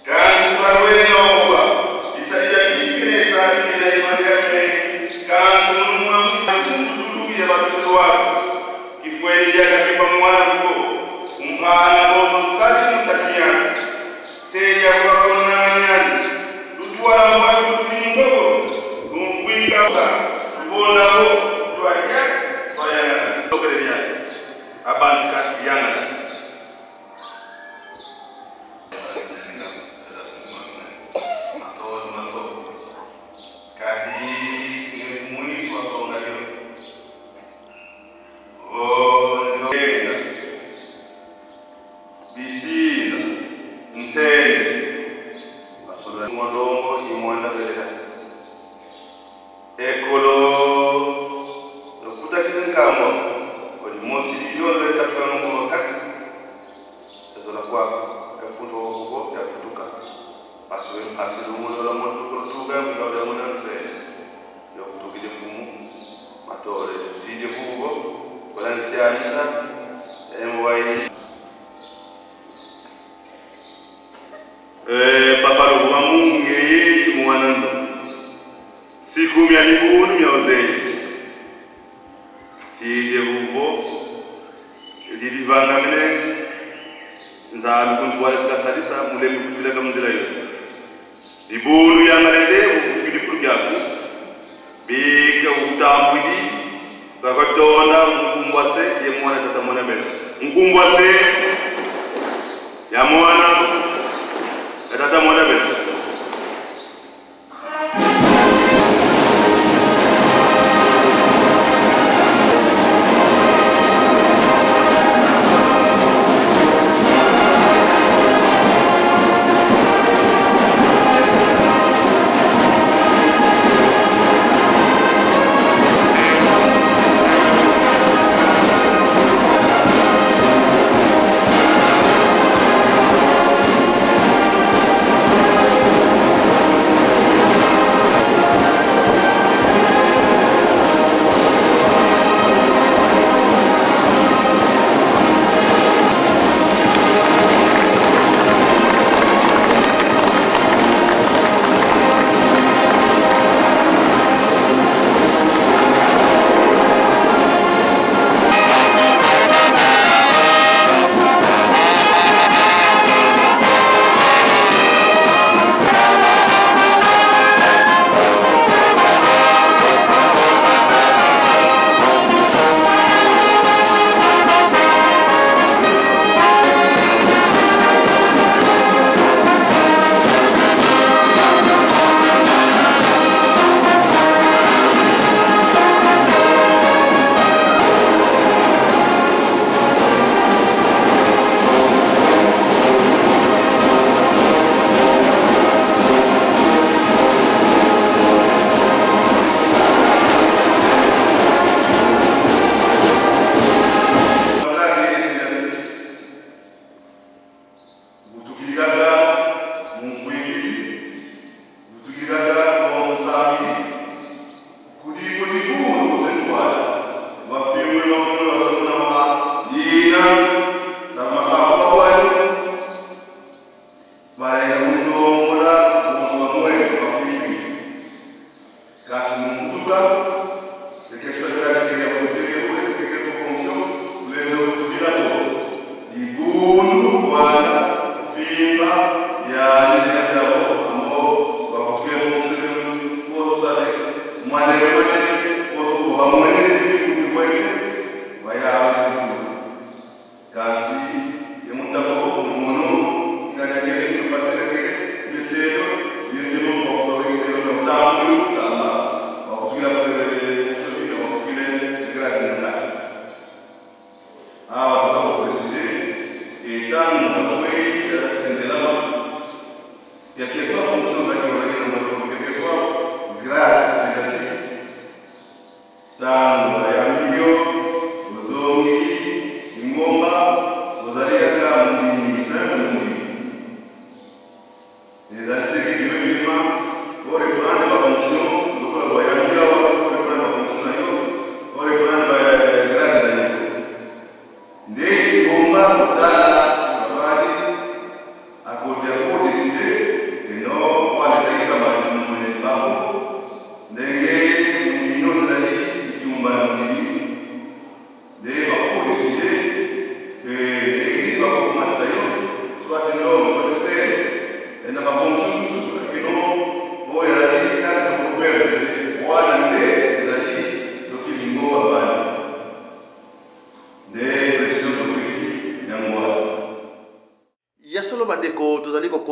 Kazi kwa wema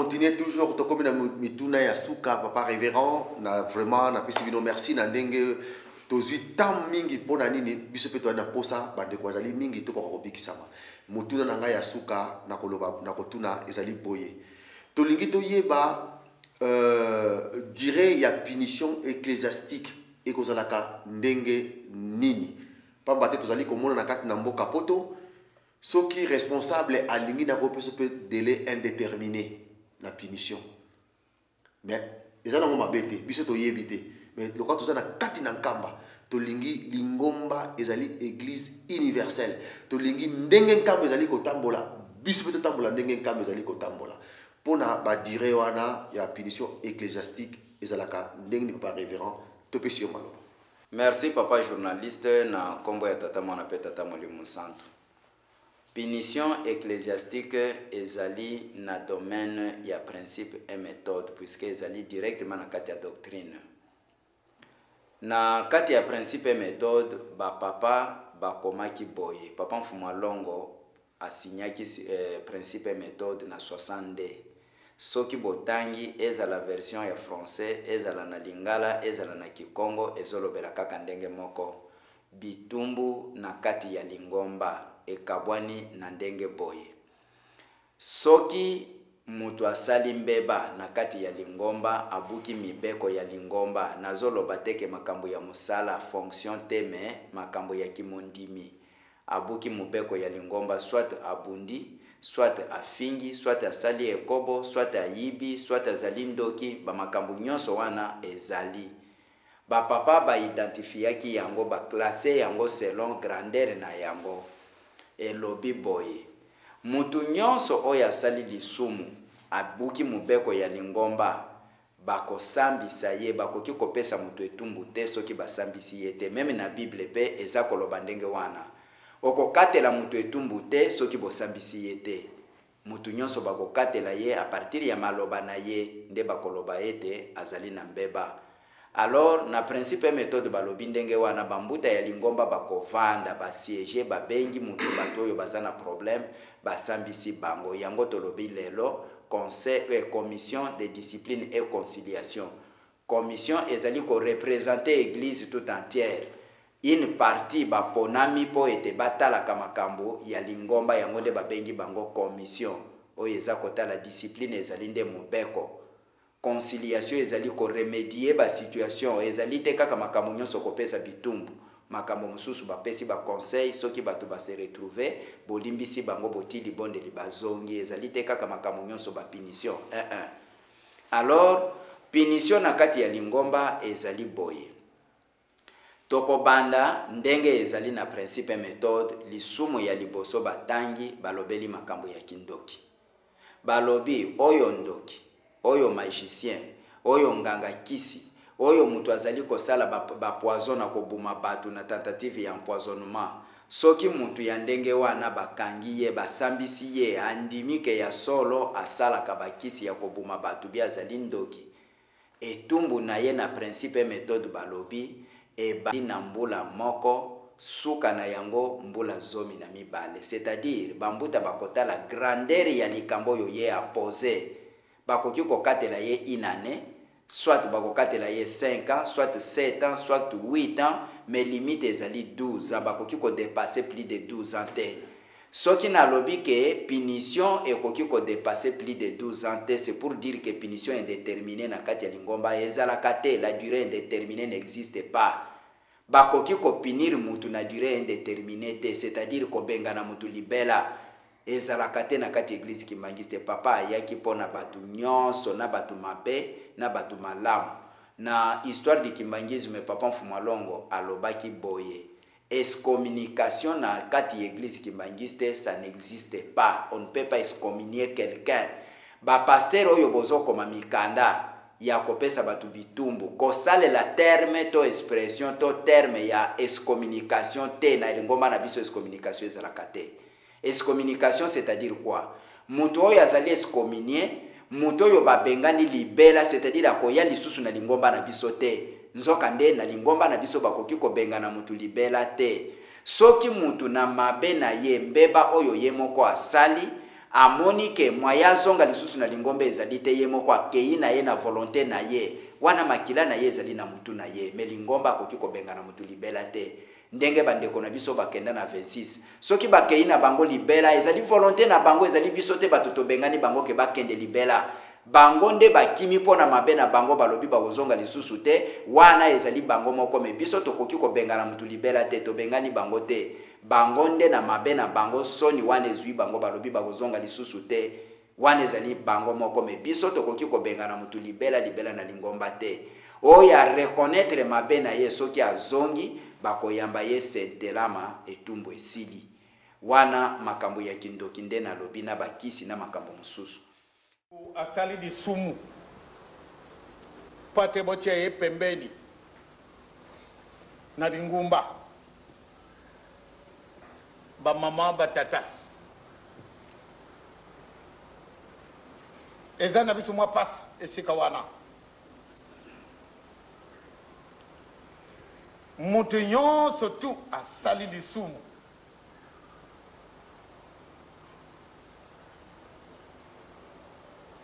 continuer toujours to comme na mituna ya suka papa révérend na vraiment na pesi bino merci na ndenge tozwi tant mingi pona nini biso pe to na posa bande ko azali mingi to ko bikisama mutuna na ngai ya suka na koloba na kotuna ezali boye to lingi to yeba dire ya punition ecclésiastique ekozalaka ndenge nini pamba te tozali komona na kati na mboka poto soki responsable alingi na kopeso pe délai indéterminé la punition mais ezala ngo mabete biso to yebite mais lokwa tozana kati na nkamba to lingi lingomba ezali église universelle to lingi ndenge nkamba ezali kotambola biso pe to tambola ndenge nkamba ezali kotambola pona ba dire wana ya punition ecclésiastique ezalaka ndenge ni papa révérend to pesio maloba. Merci papa journaliste na kombo ya tata mwana pe tata Molimo Santo. Punition ecclésiastique ezali na domaine ya principe et méthode puisque ezali directement na kati ya doctrine. Na kati ya principe et méthode ba papa ba komaki boye. Papa Mfuma Longo asignaki principe et méthode na 60D. Soki botangi ezala version ya français, ezala na lingala, ezala na kikongo, ezolobela kaka ndenge moko. Bitumbu na kati ya lingomba ekabwani na ndenge boye. Soki mutu asali mbeba na kati ya lingomba abuki mibeko ya lingomba nazoloba teke makambo ya musala fonction teme makambo ya kimondimi abuki mubeko ya lingomba soit abundi soit afingi soit asali ekobo soit ayibi soit azali ndoki ba makambo nyonso wana ezali ba papa ba identifiaki yango ba classer yango selon grandeur na yango elobi boye mutu nyonso oya sali lisumu abuki mubeko ya lingomba bakosambisa ye bakoki kopesa mutu etumbu te soki basambisi ye te meme na Bible pe eza koloba ndenge wana okokatela mutu etumbu te soki bosambisi ye te mutu nyonso bakokatela ye a partir ya maloba na ye nde bakoloba ete azali na mbeba. Alors na principe méthode balobi ndenge wana bambuta ya lingomba bakovanda basiege babengi mutu bato oyo bazana problème basambisi bango yango tolobi lelo conseil commission de discipline et conciliation. Commission ezali ko représenter église tout entière. Une partie baponami po ete batala kamakambo ya lingomba yango nde babengi bango commission oyo eza kotala discipline ezali nde mobeko. Conciliation ezali ko remédier ba situation ezali te kaka makambo nyonso kopesa bitumbu makambo mususu bapesi ba conseil soki bato ba se retrouver bolimbisi bango botili bondeli bazongi ezali te kaka makambo nyonso ba punition alors punition na kati ya lingomba ezali boye tokobanda ndenge ezali na principe méthode lisumu ya liboso batangi balobeli makambo ya kindoki balobi oyo ndoki oyo magicien oyo nganga kisi oyo mutu azali kosala ba poison na kobuma batu na tentative ya empoisonnement soki mutu ya ndenge wana bakangi ye basambisi ye andimike ya solo asala kabakisi ya kobuma batu bia azali ndoki etumbu na ye na principe méthode balobi ebali na mbula moko suka na yango mbula zomi na mibale c'est-à-dire bambuta bakotala grandeur ya likambo yo ye a poser bakoki kokatela ye inane soit bakokatela ye 5 ans soit 7 ans soit 8 ans mais limite ezali 12 ans bakoki ko dépasser plus de 12 ans te soki na lobi ke punition ekoki ko dépasser plus de 12 ans te c'est pour dire que punition indéterminée na kati ya lingomba ezalaka te la durée indéterminée n'existe pas bakoki ko punir mutu na durée indéterminée te c'est-à-dire ko benga na mutu libela ezalaka te na kati église kimbangiste papa ayaki pona batu nyonso na batu mabe na batu malamu na histoire du kimbangisme papa Mfuma Longo alobaki boye excommunication na kati église kimbangiste ça n'existe pas on ne peut pas excommunier quelqu'un ba pasteur oyo bozoko mamikanda ya kopesa batu bitumbu kosalela terme to expression to terme ya excommunication te na lingomba na biso excommunication ezalaka te. Excommunication c'est-à-dire quoi? Mutu oyo azali excommunié, mutu oyo babengani libela c'est-à-dire akoya lisusu na lingomba na biso te. Nzoka nde na lingomba na biso bakoki ko bengana mutu libela te. Soki mutu na mabe na ye mbeba oyo ye moko asali, amoni ke moya zonga lisusu na lingombe ezali te ye moko akei na ye na volonté na ye wana makila na ye ezali na mutu na ye me lingomba akoki kobenga na mutu libela te ndenge bandeko na biso bakenda na 26 soki bakei na bango libela ezali volonté na bango ezali biso te bato tobengani bango ke bakende libela bango nde bakimi mpona mabe na bango balobi bakozonga lisusu te wana ezali bango moko me biso tokoki kobenga na mutu libela te tobengani bango te bango nde na mabe na bango soni wana ezwi bango balobi bakozonga lisusu te wana ezali bango moko me biso tokoki kobenga na mutu libela na lingomba te oyo areconnaître mabe na ye soki azongi bakoyamba ye sentelama etumbu esili wana makambo ya kindoki nde nalobi na bakisi na makambo mosusu asali lisumu pate botia ye pembeni na lingumba bamama batata eza na biso mwa pasi esika wana moto nyonso tu asali lisumu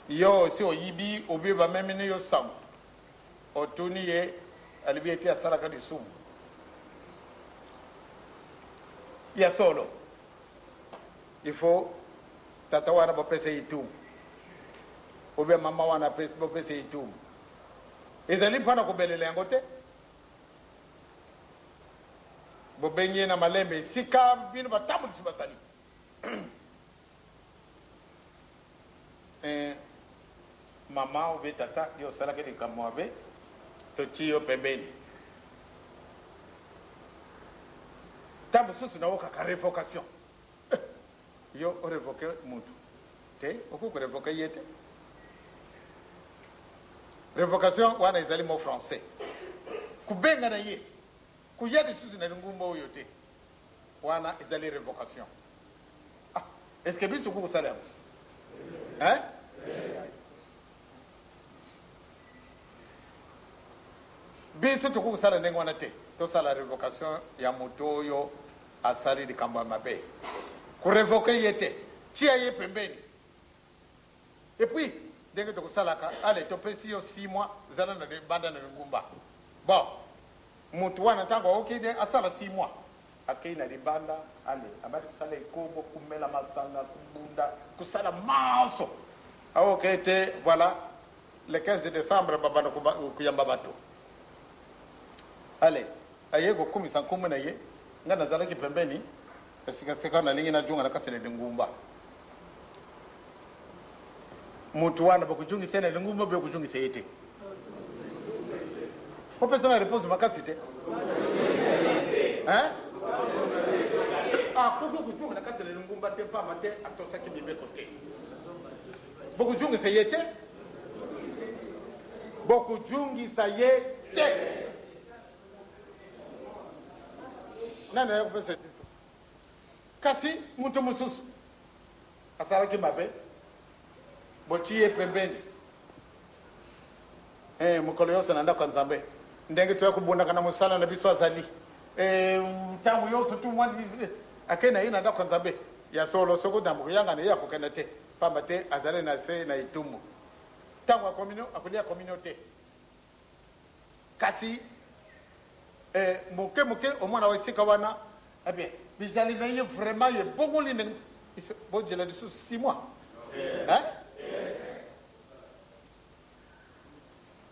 yo si oyibi obe bamemene yo sango otuni ye alibi eti asalaka lisumu ya solo il faut tata wana bopesa itumu obe mama wana bopesa itumu ezali mpona kobelela yango te bobenye na malembe esika bino batambulisi basali mama obe tata yo osalaki likambo mabe toti yo pembeni ta mosusu na okaka révocation yo orevoke mutu te okoki korevoke ye te révocation wana ezali mo français kubenga na ye kuya lisusu na lingumba oyo te wana ezali révocation est-ce que biso kokosala yango hein biso tokokosala ndenge wana te tosala révocation ya moto oyo asali likambo ya mabe kurevoke ye te tia ye pembeni epuis ndenge tokosalaka ale topesi yo 6 mois zala na banda na lingumba bon moto wana ntango aokide asala 6 mois akei na libanda ale abati kusala ekobo kumela masanga kubunda kusala maso aoke te voilà le 15 décembre babana kuyamba bato ale aye kokumisa nkumu na ye nga nazalaki pembeni esika nalingi najunga na kati na lingumba moto wana bakujungisa na lingumba bakujungisa ye te opesa na réponse makasi te hein kuku kujunga na kati na lingumba te pamba te atosaki bibeko te bakujungisa ye te bakujungisa ye te nani ayakupesa kasi mutu mususu asalaki mabe botiye pembeni mokolo yonso na ndako ya nzambe ndenge toyakobundaka na mosala na biso azali ntango yonso tu mwa akei na ye na ndako ya nzambe ya solo soki odambo koyanga na ye akokenda te pamba te azali na se na etumbu ntango akolia communio te kasi moke omwana wa esika wana bien bizali na ye vraiment ye bongoli ndenge bozela lisusu 6 mois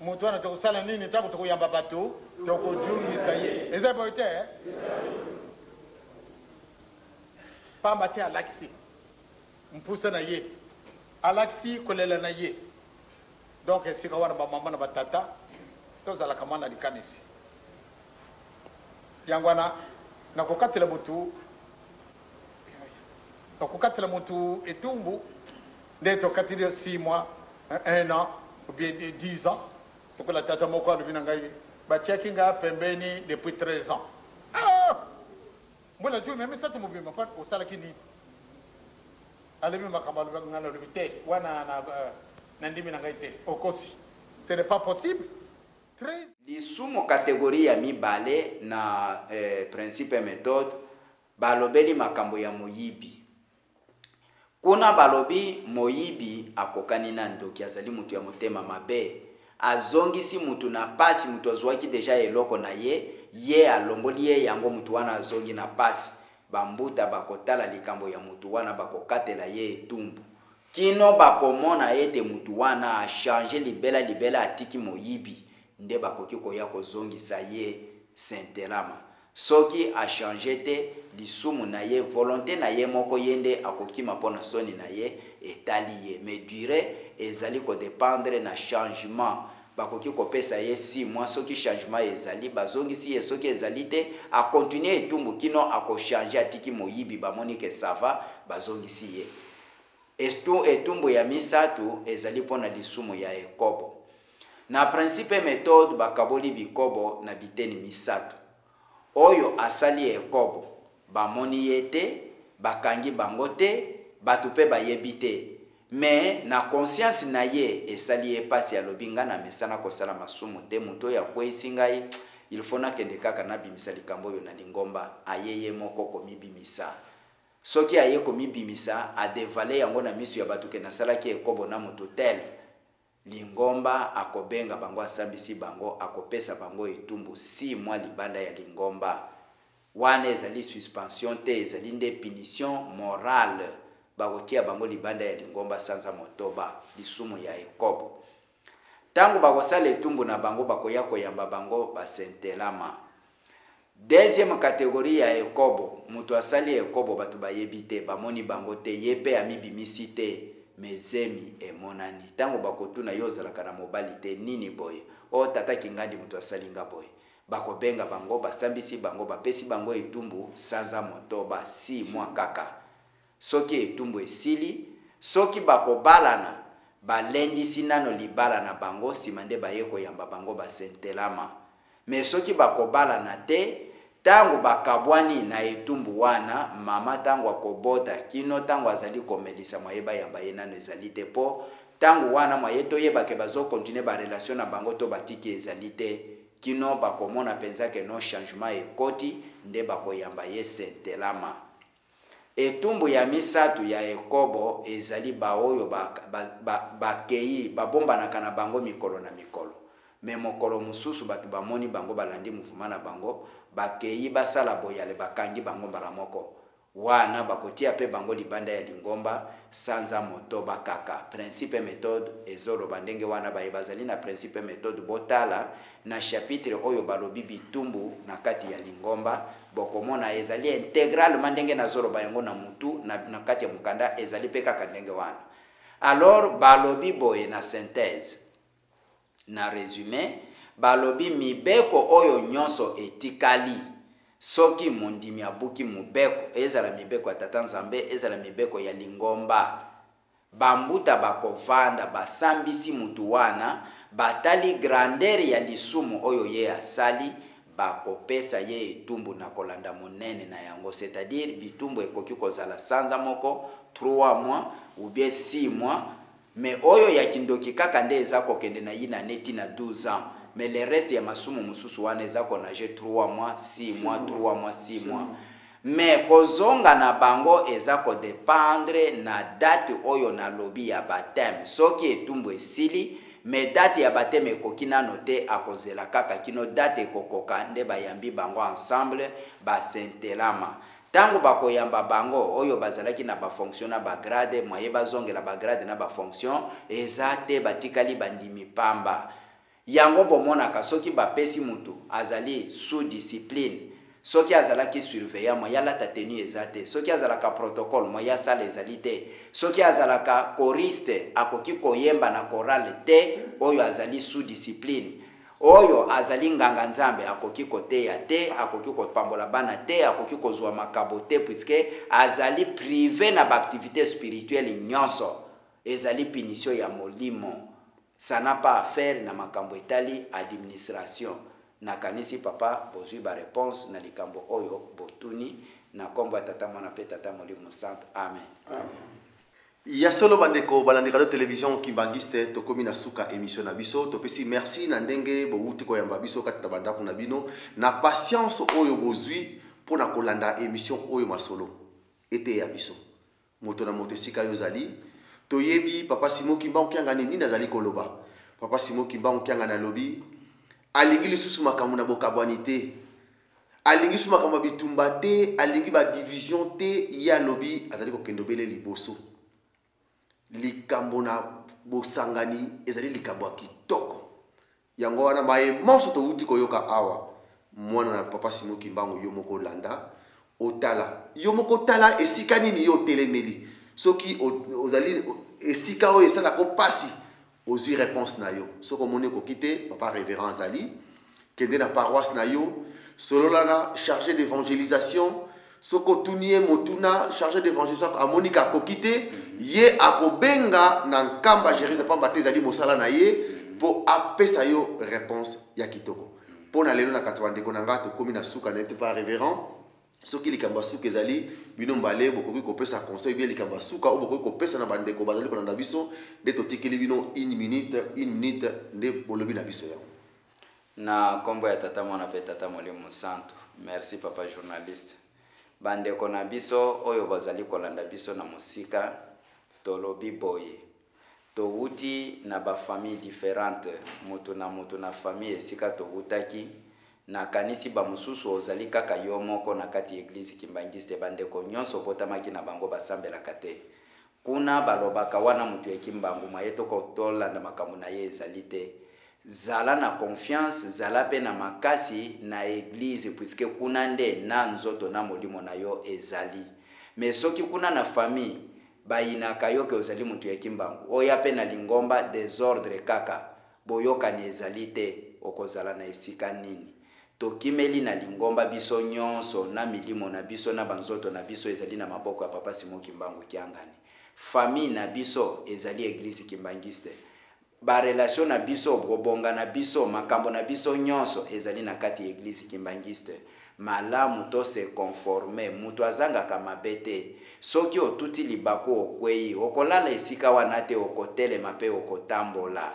moto wana tokosala nini ntango tokoyamba bato tokojungisa ye eza boye te pamba te alakisi mpusa na ye alakisi kolela na ye donc esika wana bamama na batata tozalaka mwana likanisi yango wana nakokatela mutu etumbu nde tokatili 6 mois 1 an ou bien 10 ans tokola tata moko alobi na ngai batiaki ngai pembeni depuis 13 ans mbona juu meme satu mobima pa osalaki nini alobi makambo alobi ngai alobi te wana na ndimi na ngai te okosi ce n'est pas possible. Lisumu kategorie ya mibale na principe méthode balobeli makambo ya moyibi kuna balobi moyibi akokani na ndoki azali mutu ya motema mabe azongisi mutu na pasi mutu azwaki deja eloko na ye alongoli ye yango mutu wana azongi na pasi bambuta bakotala likambo ya mutu wana bakokatela ye etumbu kino bakomona ete mutu wana a changer libela atiki moyibi nde bakoki koya kozongisa ye Saint-Elama soki a changer te lisumu na ye volonté na ye moko yende akokima pona soni na ye etali ye mais durée ezali ko dépendre na changement bakoki kopesa ye 6 mois soki changement ezali bazongisi ye soki ezali te a continuer etumbu kino ako changer atiki moyibi bamoni ke sava bazongisi ye etumbu ya misatu ezali pona lisumu ya ekobo na principe méthode bakaboli bikobo na biteni misatu oyo asali ekobo bamoni ye te bakangi bango te batu pe bayebi te mais na conscience na ye esali ye pasi ya lobinga na mesana kosala masumu te muto ya kwesi ngai il faut nakende kaka na bimisa likambo yo na lingomba ayeye moko komibimisa soki aye komibimisa adevale yango na misu ya batu ke nasalaki ekobo na mutu tel lingomba akobenga bango asambisi bango akopesa bango etumbu 6 mois libanda ya lingomba wana ezali suspension te ezali nde punition morale bakotia bango libanda ya lingomba sanza motoba lisumu ya ekobo tango bakosala etumbu na bango bakoya koyamba bango ba Saint-Elama. Deuxième catégorie ya ekobo mutu asali ekobo batu bayebi te bamoni bango te yepe amibimisi te mezemi emonani tango bakotuna yo zalaka na mobali te nini boye o tata kingandi mutu asalinga boye bakobenga bango basambisi bango bapesi bango etumbu sanza motoba 6 mois kaka soki etumbu esili soki bakobalana balendisi nano libala na bango simande baye koyamba bango ba Saint-Elama mais soki bakobalana te tango bakabwani na etumbu wana mama tango akobota kino tango azali komelisa moyeba yamba ye nano ezali te po tango wana moye toyeba ke bazo continuer ba relation na bango to batiki ezali te kino bakomona penza ke no changement ekoti nde bakoyamba ye Saint-Elama. Etumbu ya misatu ya ekobo ezali baoyo bakei babomba na kana bango mikolo na mikolo me mokolo mususu batu bamoni bango balandi mufuma na bango bakei basala boyale bakangi bango mbala moko wana bakotia pe bango libanda ya lingomba sanza motoba kaka. Principe méthode ezolo bandenge wana bazali na principe méthode botala na chapitre oyo balobi bitumbu na kati ya lingomba bokomona ezali intégralement ndenge na zolo bayango na mutu na kati ya mukanda ezali pe kaka ndenge wana. Alors balobi boye na synthèse na résumé balobi mibeko oyo nyonso etikali soki mondimi abuki mubeko ezala mibeko ya tata nzambe ezala mibeko ya lingomba bambuta bakovanda basambisi mutu wana batali grandeur ya lisumu oyo ye asali bakopesa ye etumbu na kolanda monene na yango c'est-à-dire bitumbu ekoki kozala sanza moko 3 mois ou bien 6 mois mais oyo ya kindoki kaka nde eza kokende na yina neti na 12 ans mais le reste ya masumu mususu wana eza konaje 3 mois 6 mois 3 mois 6 mois mais kozonga na bango eza ko dépendre na date oyo na lobi ya baptême soki etumbu esili mais date ya baptême ekoki nano te akozela kaka kino date ekokoka nde bayambi bango ensemble ba Saint-Elama. Tango bakoyamba bango oyo bazalaki na ba fonction na ba grade moye bazongela ba grade na ba fonction ezate batikali bandimi pamba yango bomonaka soki bapesi mutu azali sous discipline soki azalaki surveillant moya lata tenue ezate soki azalaka protocole moya sala ezali te soki azalaka choriste akoki koyemba na chorale te oyo azali sous discipline oyo azali nganga nzambe akoki koteya te akoki kopambola bana te akoki kozwa makabo te puisque azali privé na activité spirituelle nyonso ezali punition ya molimo. Ça n'a pas à faire na makambo etali administration na kanisi papa bozui ba réponse na likambo oyo botuni na kombo tata mwana pe tata molimo sant amen. Ya solo bandeko balandika de télévision kimbangiste tokomi na suka émission na biso topesi merci na ndenge bouti ko yamba biso kata bandako na bino na patience oyo bozui pona kolanda émission oyo masolo ete ya biso moto na moto esika yo zali toyebi papa Simon Kimbangu kianga nini nazali koloba papa Simon Kimbangu kianga na lobi alingi lisusu makambo na bokabwani te alingi lisusu makambo bitumba te alingi ba division te ya lobi azali kokendo bele liboso likambo na bosangani ezali likambo ya kitoko yango wana maemanso touti koyoka awa mwana na papa Simon Kimbangu yo moko landa otala yo moko tala esika nini yo telemeli soki ozali esika o esala ko pasi ozui réponse na yo soko moni ko kite papa révérend Zali kende na paroisse na yo solola na chargé d'évangélisation soko tunie motuna chargé d'évangélisation a Monica ko kite ye akobenga na nkamba Jérémie pamba te Zali mosala na ye po apesa yo réponse ya kitoko pona lelo na katwande ko nanga to komi na suka na pas révérend soki likambo suka ezali bino mbale bokoki kopesa conseil bien likambo suka o bokoki kopesa na bandeko bazali kolanda biso nde totikeli bino une minute nde bolobi na biso yango na kombo ya tata mwana pe tata Molimo Santo. Merci papa journaliste bandeko na biso oyo bazali kolanda biso na musika tolobi boye touti na ba famille différente mutu na famille esika toutaki na kanisi ba mususu ozali kaka yo moko na kati église Kimbangiste bandeko nyonso botamaki na bango basambela kate kuna balobaka wana mutu ekimbangu mayeto ko tolanda makambo na ye ezali te zala na confiance zala pe na makasi na église puisque kuna nde na nzoto na molimo na yo ezali mais soki kuna na famille bayinaka yo ke ozali mutu ekimbangu oya pe na lingomba désordre kaka boyoka ni ezali te okozala na esika nini tokimeli na lingomba biso nyonso na milimo na biso na banzoto na biso ezali na maboko ya papa Simon Kimbangu kiangani famille na biso ezali église Kimbangiste ba relation na biso bobonga na biso makambo na biso nyonso ezali na kati église Kimbangiste malamu to se conformer mutu azanga kama bete soki otuti libako okwei okolala esika wana te okotele mape okotambola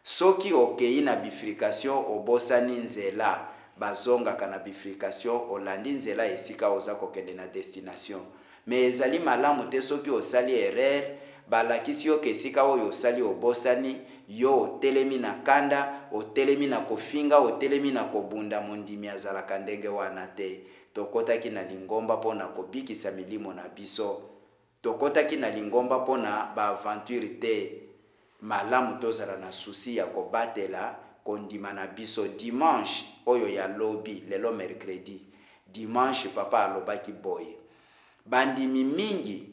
soki okei na bifrication obosani nzela bazonga kana bifrication olandi nzela esika oza kokende na destination mais ezali malamu te soki osali erreur balakisi yo kesika oyo osali obosani yo telemi na kanda otelemi na kofinga otelemi na kobunda mondimi azalaka ndenge wana te tokotaki na lingomba pona kobikisa milimo na biso tokotaki na lingomba pona ba aventure te malamu tozala na souci ya kobatela kondima na biso dimanche oyo ya lobi lelo mercredi dimanche papa alobaki boye bandimi mingi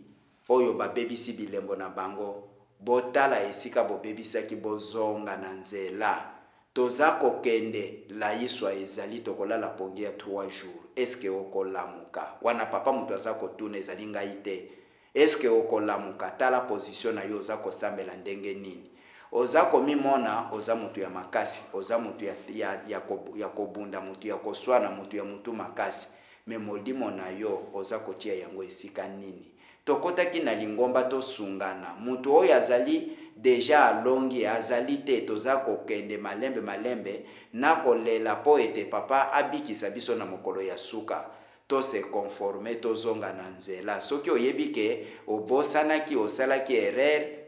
oyo babebisi bilembo na bango botala esika bobebisaki bozonga na nzela toza kokende la yiswa ezali tokolala pongi ya 3 jours eske okolamuka wana papa mutu aza kotuna ezali ngai te eske okolamuka tala position na yo oza kosambela ndenge nini oza komimona oza mutu ya makasi oza mutu ya kobunda mutu ya koswana mutu ya mutu makasi me molimo na yo oza kotia yango esika nini tokotaki na lingomba tosungana mutu oyo azali deja alongi azali te toza kokende malembe na kolela po ete papa abikisa biso na mokolo ya suka to se conformer tozonga na nzela soki oyebike obosanaki osalaki erreur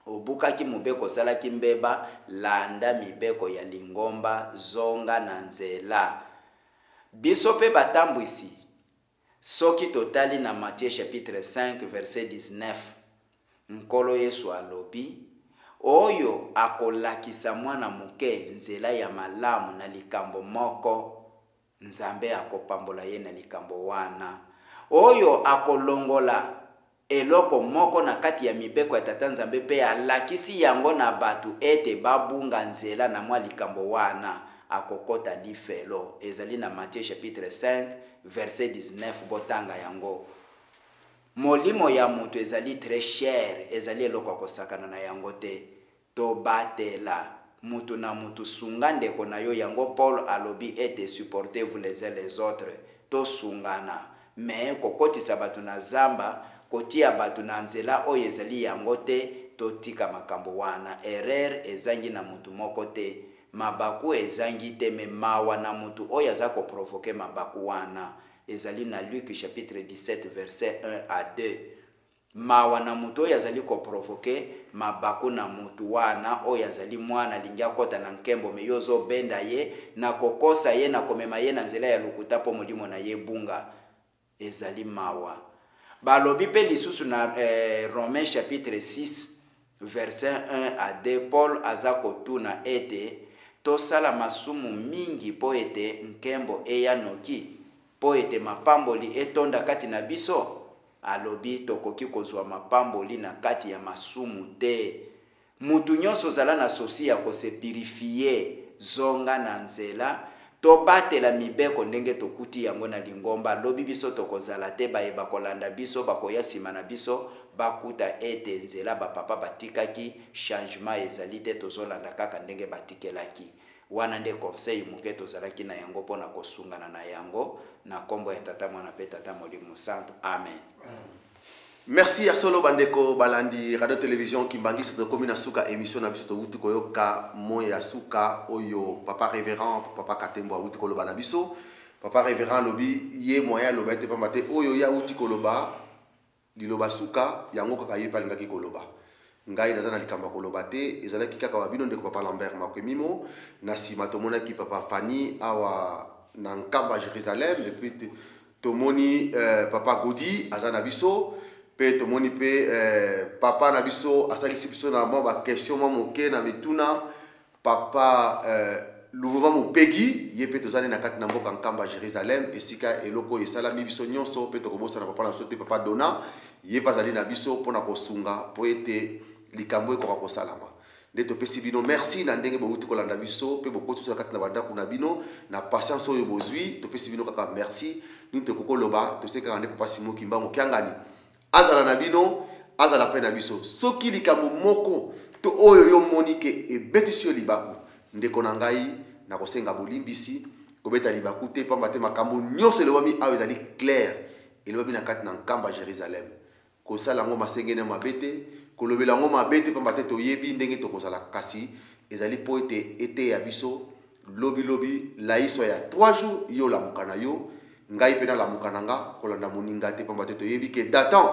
obukaki mubeko osalaki mbeba landa mibeko ya lingomba zonga na nzela biso pe batambwisi soki totali na Matthieu chapitre 5 verset 19 nkolo Yesu alobi oyo akolakisa mwana muke nzela ya malamu na likambo moko nzambe akopambola ye na likambo wana oyo akolongola eloko moko na kati ya mibeko ya tata nzambe pe alakisi yango na batu ete babunga nzela na mwa likambo wana akokota lifelo ezali na Matthieu chapitre 5 verset 19 botanga yango molimo ya mutu ezali très cher ezali eloko akosakana na yango te to batela mutu na mutu sunga ndeko na yo yango Paul alobi ete supportez-vous les uns les autres to sungana mais kokotisa batu na zamba kotia batu na nzela oyo ezali yango te totika makambo wana erreur ezangi na mutu moko te mabaku ezangi te me mawa na mutu oyo aza ko provoquer mabaku wana ezali na Luc chapitre 17 verset 1 à 2 mawa na mutu oyo azali koprovoke mabaku na mutu wana oyo azali mwana lingi akota na nkembo me yo ozobenda ye na kokosa ye na komema ye na nzela ya lokuta mpo molimo na ye bunga ezali mawa. Balobi pe lisusu na Romains chapitre 6 verset 1 à 2 Paul aza kotuna ete tosala masumu mingi po ete nkembo eya noki po ete mapamboli etonda kati na biso. Alobi tokoki kozwa mapamboli na kati ya masumu te. Mutu nyonso zala na sosi ya kose purifier zonga na nzela to batela mibeko ndenge tokuti yango na lingomba. Lobi biso tokozala te bayeba kolanda biso bakoya sima na biso bakuta ete nzela bapapa batikaki changement ezali te tozolanda kaka ndenge batikelaki. Wana nde conseil muke tozalaki na yango pona kosungana na yango na kombo ya tata mwana pe tata molimo santo. Amen. Merci à solo bandeko balandi radio télévision Kimbangi soto komina suka émission na biso wutu koyoka moya suka oyo papa révérend papa Katembo wutu koloba na biso papa révérend lobi ye moya loba ete pambate oyo ya wutu koloba liloba suka yango kaka ye palingaki koloba ngai nazana likamba koloba te ezalaki kaka babino ndeko papa Lambert Makwemimo na sima tomonaki papa Fanny awa na nkamba Jérusalem et puis tomoni papa Godi azana biso pe tomoni pe papa na biso asalisi biso na ba question mo moke na mituna papa Louva Mopegi ye pe tozali na kati na mboka nkamba Jérusalem esika eloko esalami biso nyonso pe tokobosa na papa na sote papa Dona ye bazali na biso pona kosunga po ete likambo ekoka kosalama nde topesi bino merci na ndenge bowuti kolanda biso pe bokoti so kati na bandako na bino na patience oyo bozwi topesi bino kaka merci nous te kokoloba toseka ande papa Simon Kimbangu kiangani azala na bino azala pe na biso soki likambo moko to oyo yo monike ebetisi yo libaku ndeko na ngai na kosenga bolimbisi kobeta libaku te pamba te makambo nyonso elobami awa ezali clair elobami na kati na nkamba Jérusalem kosala ngo masengene mabete kolobela ngo mabete pamba te toyebi ndenge tokozala kasi ezali po ete ya biso lobi laiso ya 3 jours yo la mukana yo ngai pena la mukana nga kolanda moninga te pamba te toyebi ke Datan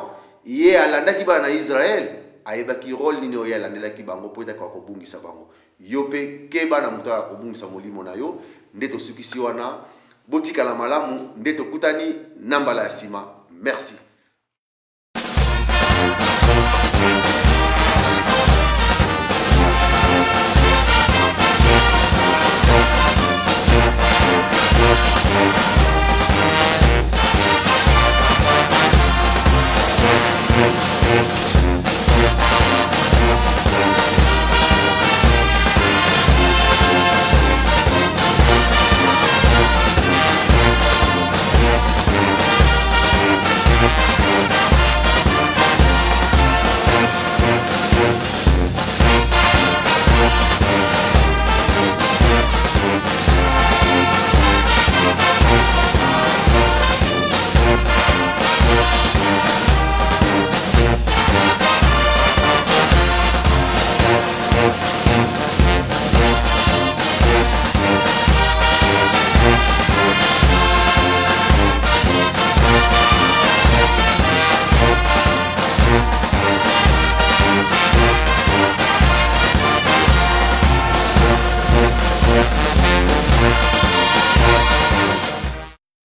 ye alandaki bana na Israël ayebaki rôle nini oyo alandelaki bango po ete kobungisa bango yo pe keba na mutu akobungisa molimo na yo nde tosukisi wana botikala malamu nde tokutani na mbala ya sima merci.